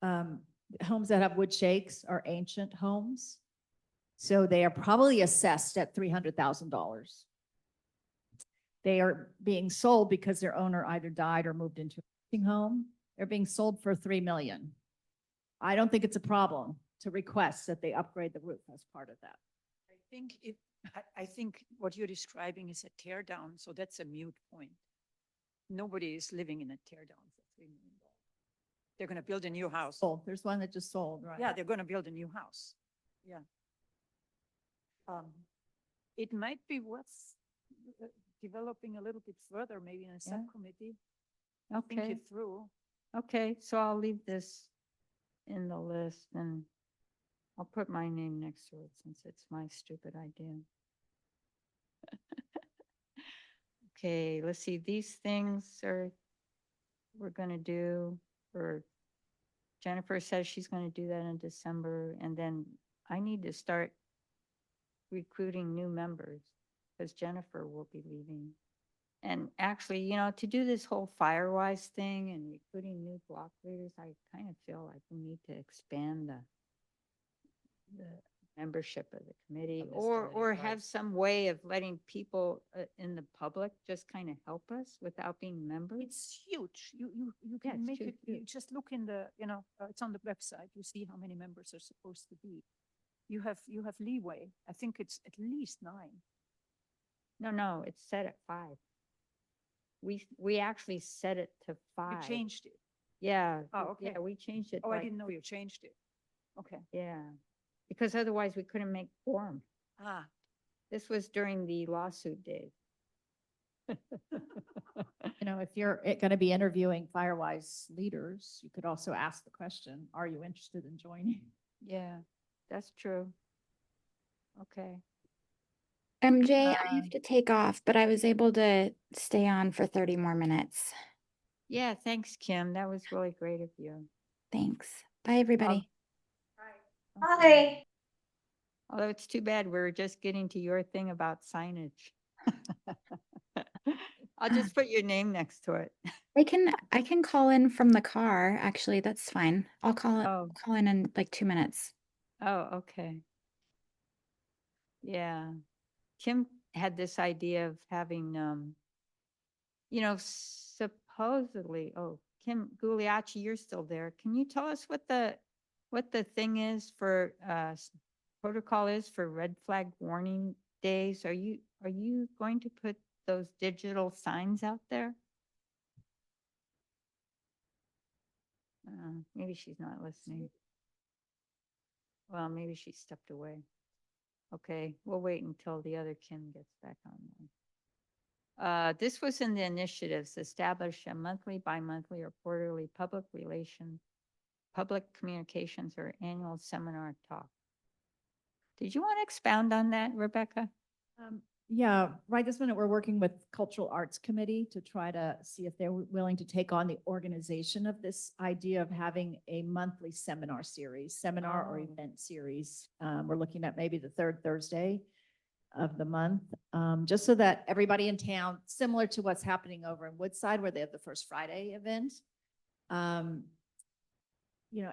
homes that have wood shakes are ancient homes. So they are probably assessed at $300,000. They are being sold because their owner either died or moved into a nursing home. They're being sold for $3 million. I don't think it's a problem to request that they upgrade the roof as part of that. I think what you're describing is a tear down, so that's a mute point. Nobody is living in a tear down for $3 million. They're gonna build a new house. Sold. There's one that just sold, right? Yeah, they're gonna build a new house. Yeah. It might be worth developing a little bit further, maybe in a subcommittee. Think Okay, it through. okay, so I'll leave this in the list and I'll put my name next to it since it's my stupid idea. Okay, let's see, these things we're gonna do, or Jennifer says she's gonna do that in December, and then I need to start recruiting new members, because Jennifer will be leaving. And actually, to do this whole Firewise thing and recruiting new block leaders, I kind of feel like we need to expand the membership of the committee, Of this or committee, have right. some way of letting people in the public just kind of help us without being members. It's huge. You Yeah, can it's make too it, you huge. just look in the, it's on the website. You see how many members are supposed to be. You have leeway. I think it's at least 9. No, it's set at 5. We actually set it to 5. You changed it. Yeah. Oh, okay. Yeah, we changed it. Oh, I like, didn't know you changed it. Okay. Yeah, because otherwise we couldn't make quorum. Ah, This was during the lawsuit days. If you're going to be interviewing Firewise leaders, you could also ask the question, are you interested in joining? Yeah, that's true. Okay. MJ, I Um, have to take off, but I was able to stay on for 30 more minutes. Yeah, thanks, Kim. That was really great of you. Thanks. Bye, everybody. Hi. Although it's too bad we're just getting to your thing about signage. I'll just put your name next to it. I can call in from the car. Actually, that's fine. I'll Oh. call in like 2 minutes. Oh, okay. Yeah. Kim had this idea of having, supposedly, Kim Gugliacci, you're still there. Can you tell us what the thing is for, protocol is for red flag warning days? Are you going to put those digital signs out there? Maybe she's not listening. Well, maybe she stepped away. Okay, we'll wait until the other Kim gets back on. This was in the initiatives, establish a monthly, bi-monthly, or quarterly public communications, or annual seminar talk. Did you want to expound on that, Rebecca? Yeah, right this minute, we're working with Cultural Arts Committee to try to see if they're willing to take on the organization of this idea of having a monthly seminar series, seminar or Oh. event series. We're looking at maybe the third Thursday of the month, just so that everybody in town, similar to what's happening over in Woodside, where they have the First Friday event.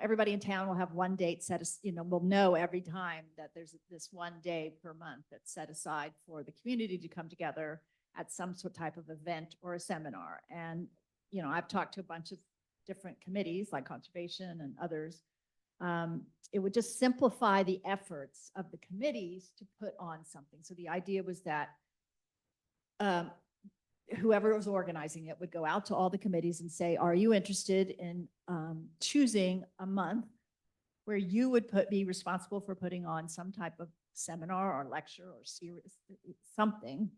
Everybody in town will have one date set, will know every time that there's this one day per month that's set aside for the community to come together at some sort type of event or a seminar. And, I've talked to a bunch of different committees like conservation and others. It would just simplify the efforts of the committees to put on something. So the idea was that whoever was organizing it would go out to all the committees and say, are you interested in choosing a month where you would be responsible for putting on some type of seminar or lecture or series, something.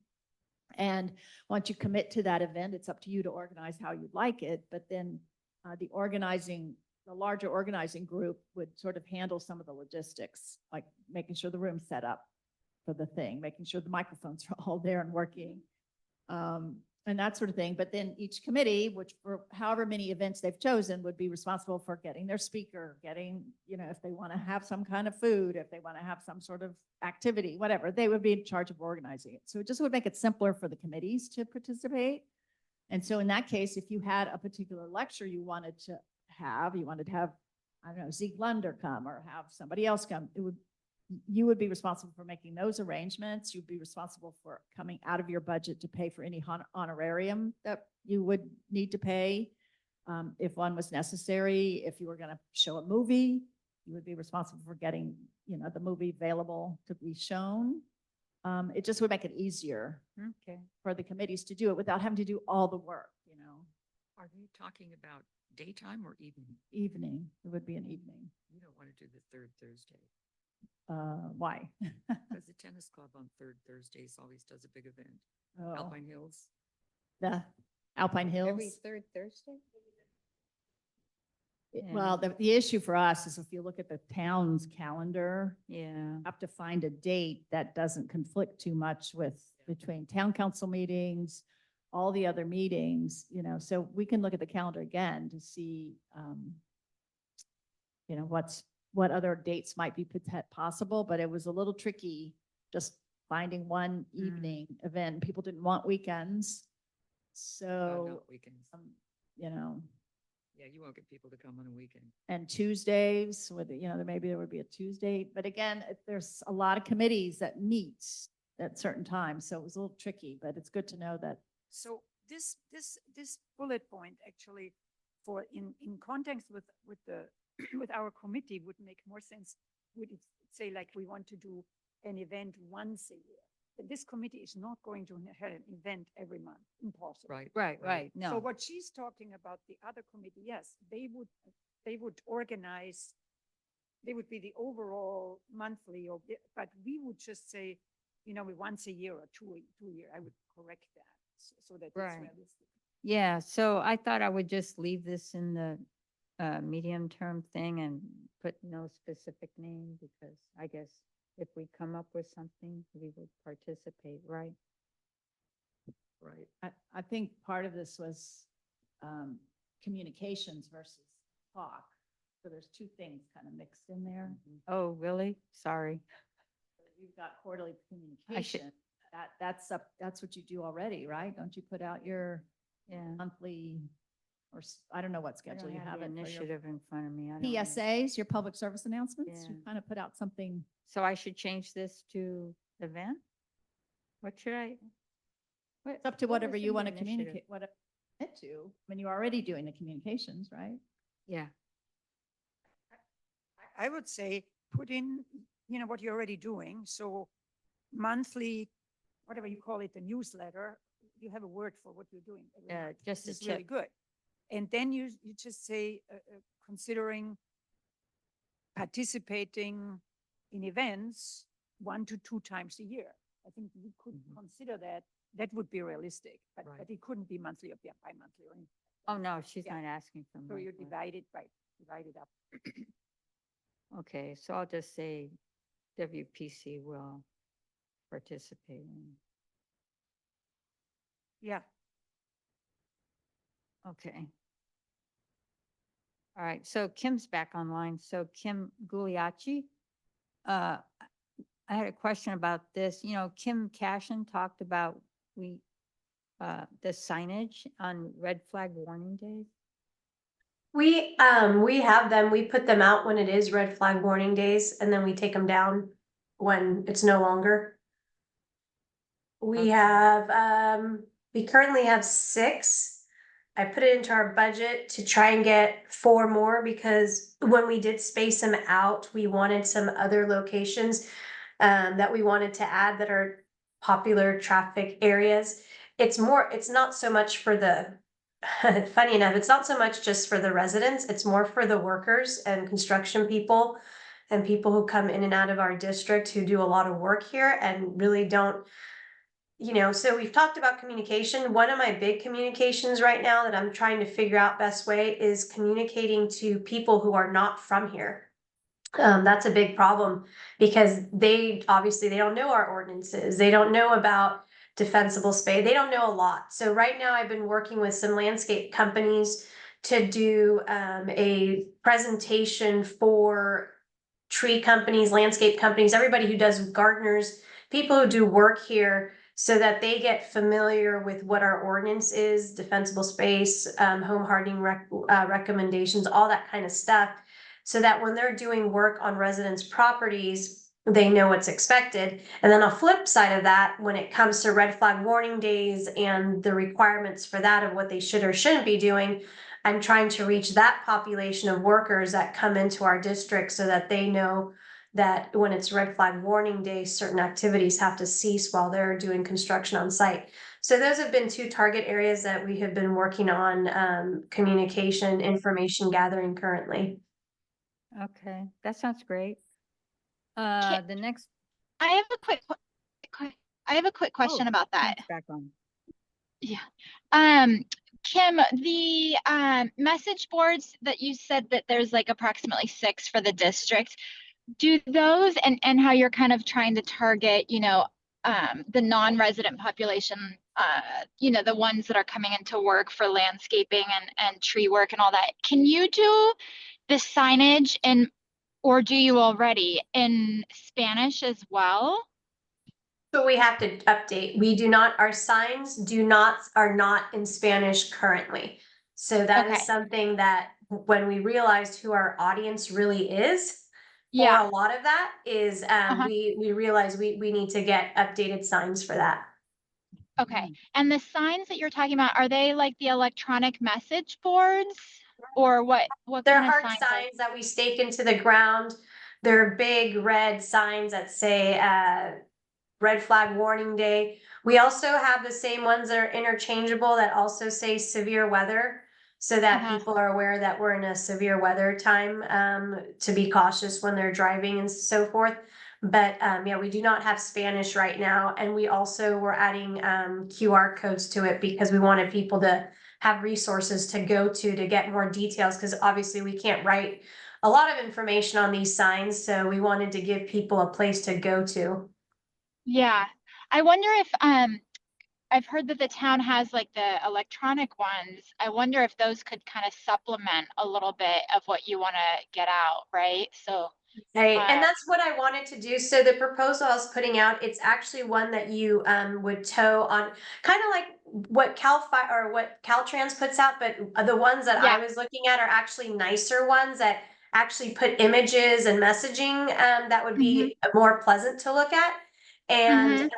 And once you commit to that event, it's up to you to organize how you'd like it. But then the larger organizing group would sort of handle some of the logistics, like making sure the room's set up for the thing, making sure the microphones are all there and working. And that sort of thing. But then each committee, which for however many events they've chosen, would be responsible for getting their speaker, getting, if they want to have some kind of food, if they want to have some sort of activity, whatever, they would be in charge of organizing it. So it just would make it simpler for the committees to participate. And so in that case, if you had a particular lecture you wanted to have, I don't know, Zeke Lunder come or have somebody else come, you would be responsible for making those arrangements. You'd be responsible for coming out of your budget to pay for any honorarium that you would need to pay. If one was necessary, if you were going to show a movie, you would be responsible for getting, the movie available to be shown. It just would make it easier Okay. for the committees to do it without having to do all the work, Are you talking about daytime or evening? Evening, it would be an evening. You don't want to do the third Thursday. Why? Because the tennis club on third Thursdays always does a big event. Oh, Alpine Hills. the Alpine Every Hills. third Thursday? Well, the issue for us is if you look at the town's calendar, Yeah. you have to find a date that doesn't conflict too much with between town council meetings, all the other meetings, so we can look at the calendar again to see, what other dates might be possible, but it was a little tricky just finding one evening event. People didn't want weekends. So, Not weekends. you know, Yeah, you won't get people to come on a weekend. and Tuesdays with, maybe there would be a Tuesday, but again, there's a lot of committees that meet at certain times. So it was a little tricky, but it's good to know that. So this bullet point actually for in context with the with our committee would make more sense. Would it say like we want to do an event once a year? But this committee is not going to have an event every month. Impossible. Right. Right. So No. what she's talking about, the other committee, yes, they would organize, they would be the overall monthly, but we would just say, once a year or two a year. I would correct that so that it's Right. realistic. Yeah, so I thought I would just leave this in the medium term thing and put no specific name because I guess if we come up with something, we would participate, right? Right. I think part of this was communications versus talk. So there's two things kind of mixed in there. Oh, really? Sorry. You've got quarterly I should- communication. That's what you do already, right? Don't you put out your Yeah. monthly, or I don't know what I schedule don't you have the it for your initiative in front of me. I don't know. PSAs, your public service announcements? You Yeah. kind of put out something. So I should change this to event? What should I? It's up to whatever you want to communicate, whatever you commit to. I mean, you're already doing the communications, right? Yeah. I would say put in, what you're already doing. So monthly, whatever you call it, the newsletter, you have a word for what you're doing. every Yeah, month. just This a is really tip. good. And then you just say, considering participating in events 1 to 2 times a year. I think we could consider that. That would be realistic, but Right. it couldn't be monthly or bi-monthly or anything. Oh, no, she's Yeah. not asking for So you monthly. divide it, right, divide it up. Okay, so I'll just say WPC will participate in Yeah. Okay. All right, so Kim's back online. So Kim Gugliacci, uh, I had a question about this. You know, Kim Cashin talked about the signage on red flag warning days. We have them, we put them out when it is red flag warning days, and then we take them down when it's no longer. We Okay. have, we currently have 6. I put it into our budget to try and get 4 more because when we did space them out, we wanted some other locations that we wanted to add that are popular traffic areas. It's not so much for the, funny enough, it's not so much just for the residents, it's more for the workers and construction people and people who come in and out of our district who do a lot of work here and really don't, so we've talked about communication. One of my big communications right now that I'm trying to figure out best way is communicating to people who are not from here. That's a big problem because they don't know our ordinances. They don't know about defensible space. They don't know a lot. So right now I've been working with some landscape companies to do a presentation for tree companies, landscape companies, everybody who does gardeners, people who do work here so that they get familiar with what our ordinance is, defensible space, home hardening recommendations, all that kind of stuff. So that when they're doing work on residents' properties, they know what's expected. And then a flip side of that, when it comes to red flag warning days and the requirements for that of what they should or shouldn't be doing, I'm trying to reach that population of workers that come into our district so that they know that when it's red flag warning day, certain activities have to cease while they're doing construction on site. So those have been 2 target areas that we have been working on, communication, information gathering currently. Okay, that sounds great. The next. I have a quick question Oh, about that. Kim's back on. Yeah. Kim, the message boards that you said that there's like approximately 6 for the district, do those and how you're kind of trying to target, the non-resident population, the ones that are coming into work for landscaping and tree work and all that, can you do the signage or do you already in Spanish as well? So we have to update. Our signs are not in Spanish currently. So that is Okay. something that when we realized who our audience really is, for Yeah. a lot of that is, we realize we need to get updated signs for that. Okay. And the signs that you're talking about, are they like the electronic message boards or what They're kind of hard signs signs that we stake into the ground. They're big red signs that say, red flag warning day. We also have the same ones that are interchangeable that also say severe weather. So that people are aware that we're in a severe weather time, to be cautious when they're driving and so forth. But yeah, we do not have Spanish right now. And we also were adding QR codes to it because we wanted people to have resources to go to get more details. Because obviously we can't write a lot of information on these signs. So we wanted to give people a place to go to. Yeah. I wonder if I've heard that the town has like the electronic ones. I wonder if those could kind of supplement a little bit of what you want to get out, right? So Right, and that's what I wanted to do. So the proposal I was putting out, it's actually one that you would tow on, kind of like what what Caltrans puts out, but the ones that I was looking at are actually nicer ones that actually put images and messaging that would be more pleasant to look at. And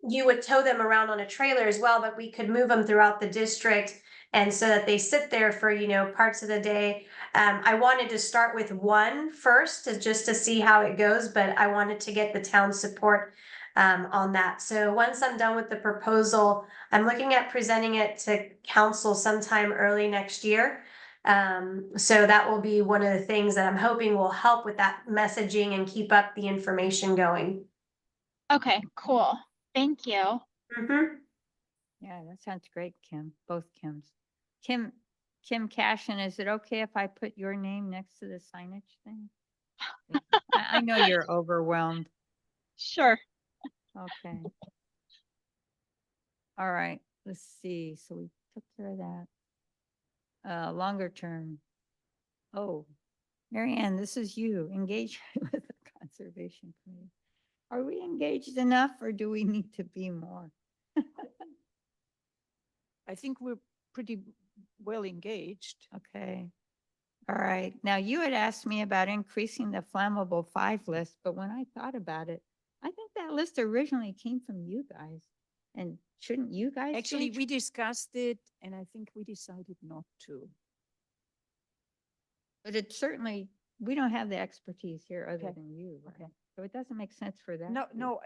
you would tow them around on a trailer as well, but we could move them throughout the district and so that they sit there for, parts of the day. I wanted to start with one first just to see how it goes, but I wanted to get the town support on that. So once I'm done with the proposal, I'm looking at presenting it to council sometime early next year. So that will be one of the things that I'm hoping will help with that messaging and keep up the information going. Okay, cool. Thank you. Yeah, that sounds great, Kim. Both Kims. Kim Cashin, is it okay if I put your name next to the signage thing? I know you're overwhelmed. Sure. Okay. All right. let's see, so we took care of that. Longer term. Oh, Mary Ann, this is you, engage with the Conservation Committee. Are we engaged enough or do we need to be more? I think we're pretty well engaged. Okay. All right. Now you had asked me about increasing the flammable 5 list, but when I thought about it, I think that list originally came from you guys. And shouldn't you guys? Actually, change? we discussed it and I think we decided not to. But it certainly, we don't have the expertise here other Okay. than you. Right? Okay. So it doesn't make sense for that. No, to be- no,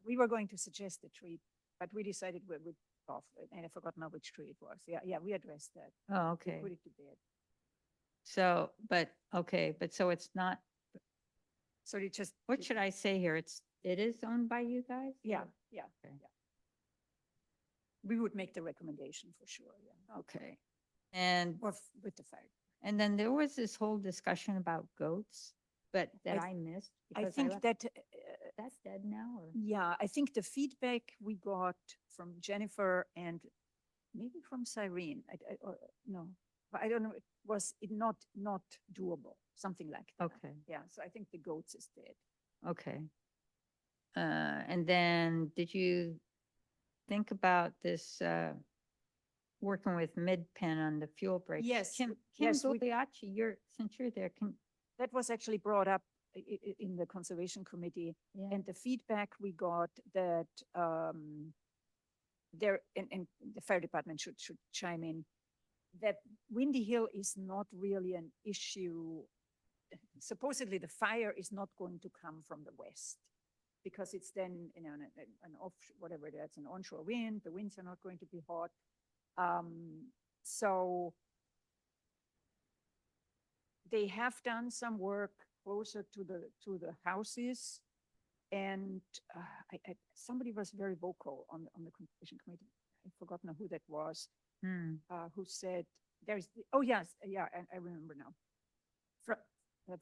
we were going to suggest a tree, but we decided we would off it, and I forgot now which tree it was. Yeah, we addressed that. Oh, We okay. put it to bed. So, but, okay, but so it's not, So it just. what should I say here? It is owned by you guys? Yeah, or- yeah, Okay. yeah. We would make the recommendation for sure, yeah. Okay. And Or with the fire. And then there was this whole discussion about goats, but that I I missed. I because think left- that, That's dead now, or? yeah, I think the feedback we got from Jennifer and maybe from Cyrene, or, no, but I don't know, was it not doable, something like that. Okay, Yeah, so I think the goats is dead. okay. And then did you think about this, working with Mid-Penn on the fuel breaks? Yes, Kim yes, we- Guglielacci, since you're there, That was actually brought up in the Conservation Committee. yeah, And the feedback we got that there, and the fire department should chime in, that Windy Hill is not really an issue. Supposedly, the fire is not going to come from the west because it's then, an off, whatever that's an onshore wind. The winds are not going to be hot. So they have done some work closer to the houses. And somebody was very vocal on the Conservation Committee. I've forgotten who that was, who said oh yes, yeah, I remember now.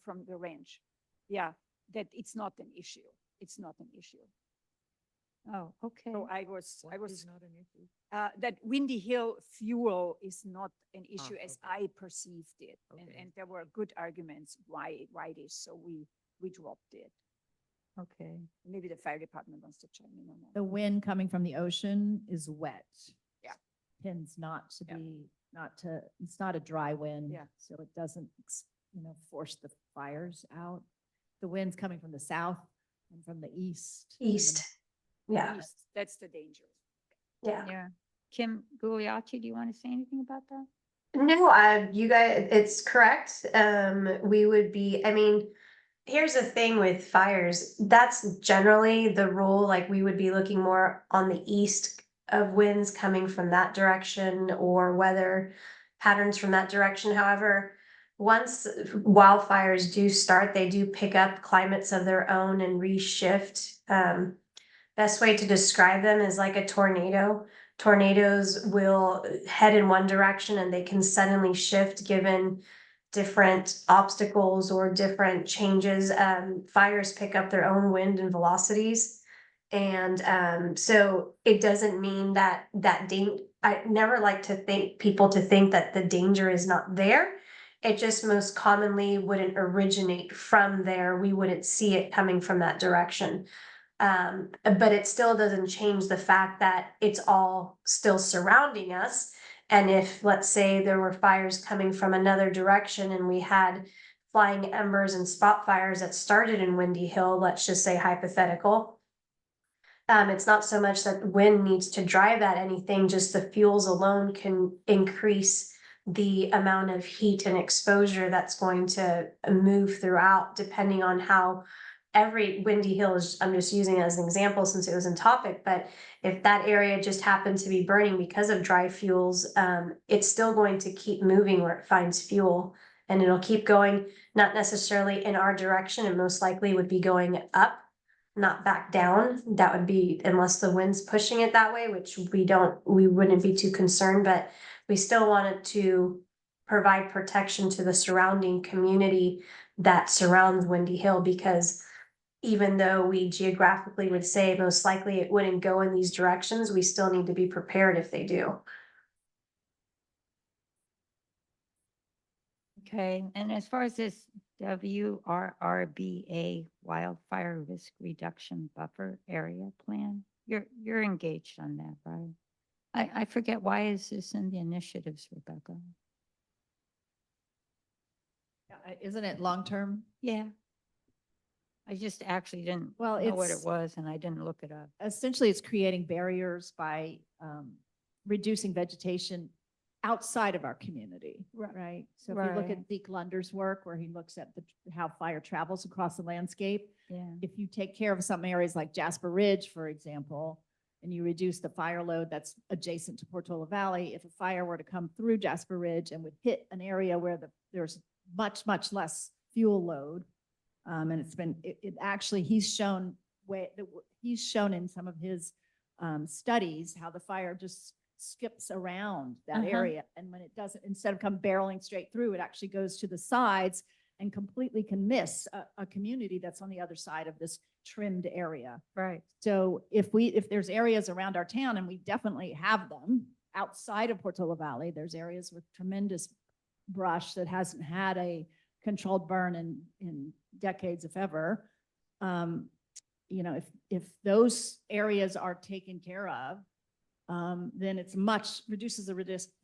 From the ranch, yeah, that it's not an issue. It's not an issue. oh, okay. So I was What is not an issue? that Windy Hill fuel is not an issue as okay. I perceived it, Okay. and there were good arguments why it is. So we dropped it. Okay, Maybe the fire department wants to chime in on that. The wind coming from the ocean is wet. Yeah. Tends not to Yeah. be, it's not a dry wind. Yeah. So it doesn't, force the fires out. The wind's coming from the south and from the east. and the- East. Yeah, That's the danger. yeah. yeah. Kim Guglielacci, do you want to say anything about that? No, you guys, it's correct. We would be, I mean, here's the thing with fires, that's generally the rule, like we would be looking more on the east of winds coming from that direction or weather patterns from that direction. However, once wildfires do start, they do pick up climates of their own and reshift. Best way to describe them is like a tornado. Tornadoes will head in one direction and they can suddenly shift given different obstacles or different changes. Fires pick up their own wind and velocities. And so it doesn't mean that I never like to think that the danger is not there. It just most commonly wouldn't originate from there. We wouldn't see it coming from that direction. But it still doesn't change the fact that it's all still surrounding us. And if, let's say, there were fires coming from another direction and we had flying embers and spot fires that started in Windy Hill, let's just say hypothetical. It's not so much that wind needs to drive at anything, just the fuels alone can increase the amount of heat and exposure that's going to move throughout, depending on how every Windy Hill is, I'm just using it as an example since it was in topic, but if that area just happened to be burning because of dry fuels, it's still going to keep moving where it finds fuel, and it'll keep going, not necessarily in our direction, and most likely would be going up, not back down. That would be, unless the wind's pushing it that way, which we wouldn't be too concerned, but we still wanted to provide protection to the surrounding community that surrounds Windy Hill, because even though we geographically would say most likely it wouldn't go in these directions, we still need to be prepared if they do. Okay, and as far as this WRRBA Wildfire Risk Reduction Buffer Area Plan, you're engaged on that, right? I forget, why is this in the initiatives, Rebecca? Isn't it long-term? Yeah. I just actually didn't Well, know what it it's- was and I didn't look it up. Essentially, it's creating barriers by reducing vegetation outside of our community, right? So if you look Right. at Zeke Lunder's work, where he looks at how fire travels across the landscape, Yeah. if you take care of some areas like Jasper Ridge, for example, and you reduce the fire load that's adjacent to Portola Valley, if a fire were to come through Jasper Ridge and would hit an area where there's much, much less fuel load, and it actually, he's shown in some of his studies how the fire just skips around that area. And when it doesn't, instead of come barreling straight through, it actually goes to the sides and completely can miss a community that's on the other side of this trimmed area. Right. So if there's areas around our town, and we definitely have them outside of Portola Valley, there's areas with tremendous brush that hasn't had a controlled burn in decades, if ever. You know, if those areas are taken care of, then it's reduces the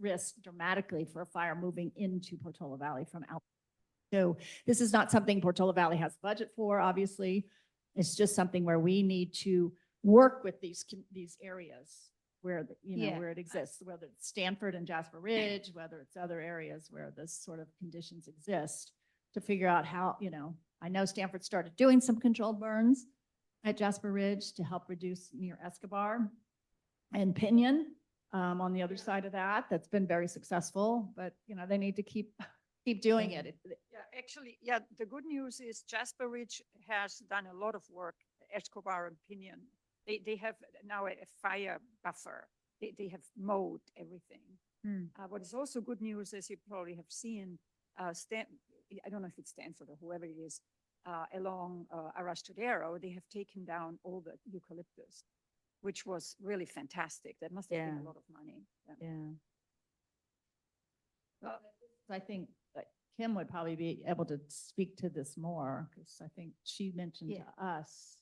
risk dramatically for a fire moving into Portola Valley from out. So this is not something Portola Valley has budget for, obviously. It's just something where we need to work with these areas where, where it exists, whether it's Stanford and Jasper Ridge, whether it's other areas where this sort of conditions exist, to figure out how, I know Stanford started doing some controlled burns at Jasper Ridge to help reduce near Escobar and Pinion on the other side of that. That's been very successful, but they need to keep doing it. Yeah, actually, yeah, the good news is Jasper Ridge has done a lot of work, Escobar and Pinion. They have now a fire buffer. They have mowed everything. What is also good news, as you probably have seen, I don't know if it's Stanford or whoever it is, along Arrastradero, they have taken down all the eucalyptus, which was really fantastic. That must have been a lot of money. Yeah. Well, I think that Kim would probably be able to speak to this more, because I think she mentioned to us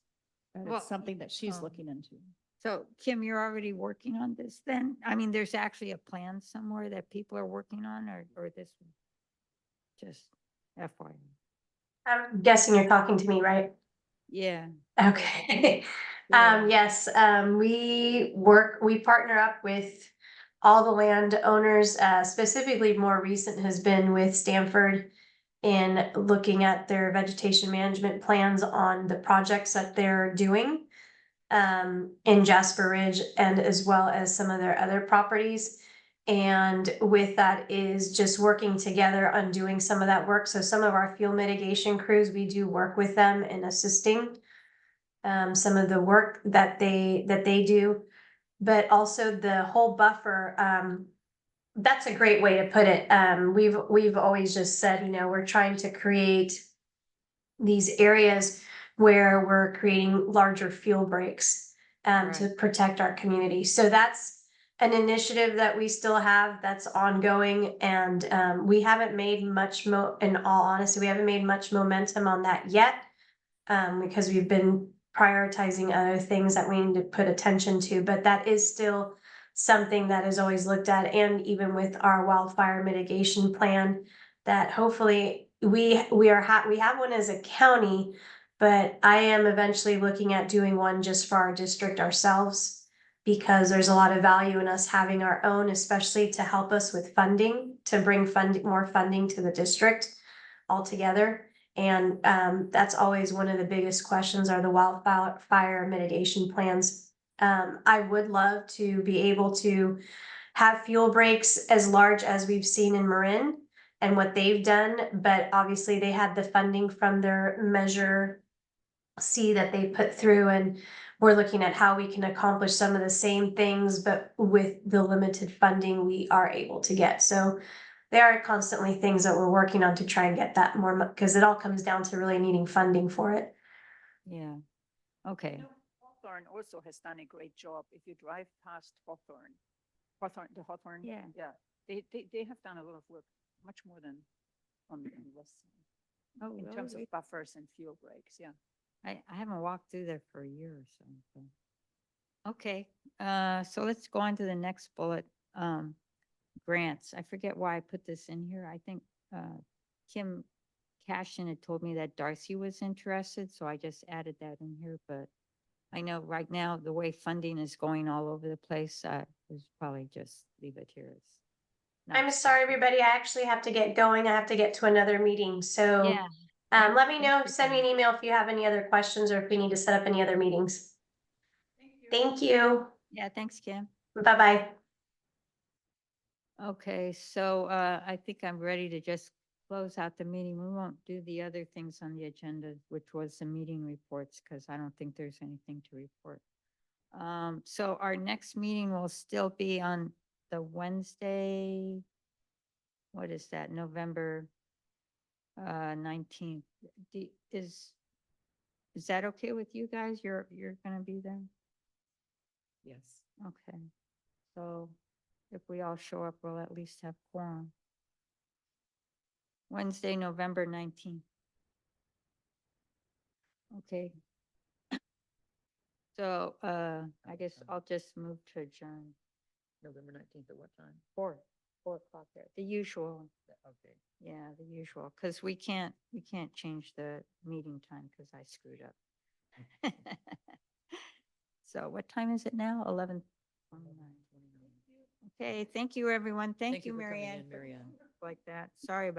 that Well, it's something that she's looking into. So Kim, you're already working on this then? I mean, there's actually a plan somewhere that people are working on, or this just FYI? I'm guessing you're talking to me, right? Yeah. Okay. Yeah. Yes, we partner up with all the landowners, specifically more recent has been with Stanford in looking at their vegetation management plans on the projects that they're doing in Jasper Ridge, and as well as some of their other properties. And with that is just working together on doing some of that work. So some of our fuel mitigation crews, we do work with them in assisting some of the work that they do, but also the whole buffer. That's a great way to put it. We've always just said, we're trying to create these areas where we're creating larger fuel breaks to protect our community. So that's an initiative that we still have that's ongoing, and we haven't made much in all honesty, we haven't made much momentum on that yet, because we've been prioritizing other things that we need to put attention to, but that is still something that is always looked at. And even with our wildfire mitigation plan, that hopefully we have one as a county, but I am eventually looking at doing one just for our district ourselves, because there's a lot of value in us having our own, especially to help us with funding, to bring more funding to the district altogether. And that's always one of the biggest questions, are the wildfire mitigation plans. I would love to be able to have fuel breaks as large as we've seen in Marin and what they've done, but obviously they had the funding from their Measure C that they put through, and we're looking at how we can accomplish some of the same things, but with the limited funding we are able to get. So there are constantly things that we're working on to try and get that more, because it all comes down to really needing funding for it. Yeah, okay, Hawthorne also has done a great job. If you drive past Hawthorne, the Hawthorne. Yeah. Yeah, they have done a lot of work, much more than on the west side, oh, in really? terms of buffers and fuel breaks, yeah. I haven't walked through there for a year or so. Okay, so let's go on to the next bullet. Grants. I forget why I put this in here. I think Kim Cashin had told me that Darcy was interested, so I just added that in here. But I know right now, the way funding is going all over the place, we probably just leave it here. It's not I'm sorry, specific. everybody. I actually have to get going. I have to get to another meeting. So Yeah. let me Thanks know, for send me an coming. email if you have any other questions or if we need to set up any other meetings. Thank you. Yeah, thanks, Kim. Bye-bye. Okay, so I think I'm ready to just close out the meeting. We won't do the other things on the agenda, which was the meeting reports, because I don't think there's anything to report. So our next meeting will still be on the Wednesday. What is that? November 19th. Is that okay with you guys? You're gonna be there? Yes. Okay. So if we all show up, we'll at least have quorum. Wednesday, November 19th. Okay. So I guess I'll just move to adjourn. November 19th at what time? 4 o'clock there, the usual. Okay. Yeah, the usual, because we can't change the meeting time because I screwed up. So what time is it now? 11:29. Okay, thank you, everyone. Thank you, for coming Mary Ann, in, Mary Ann. like that. Sorry about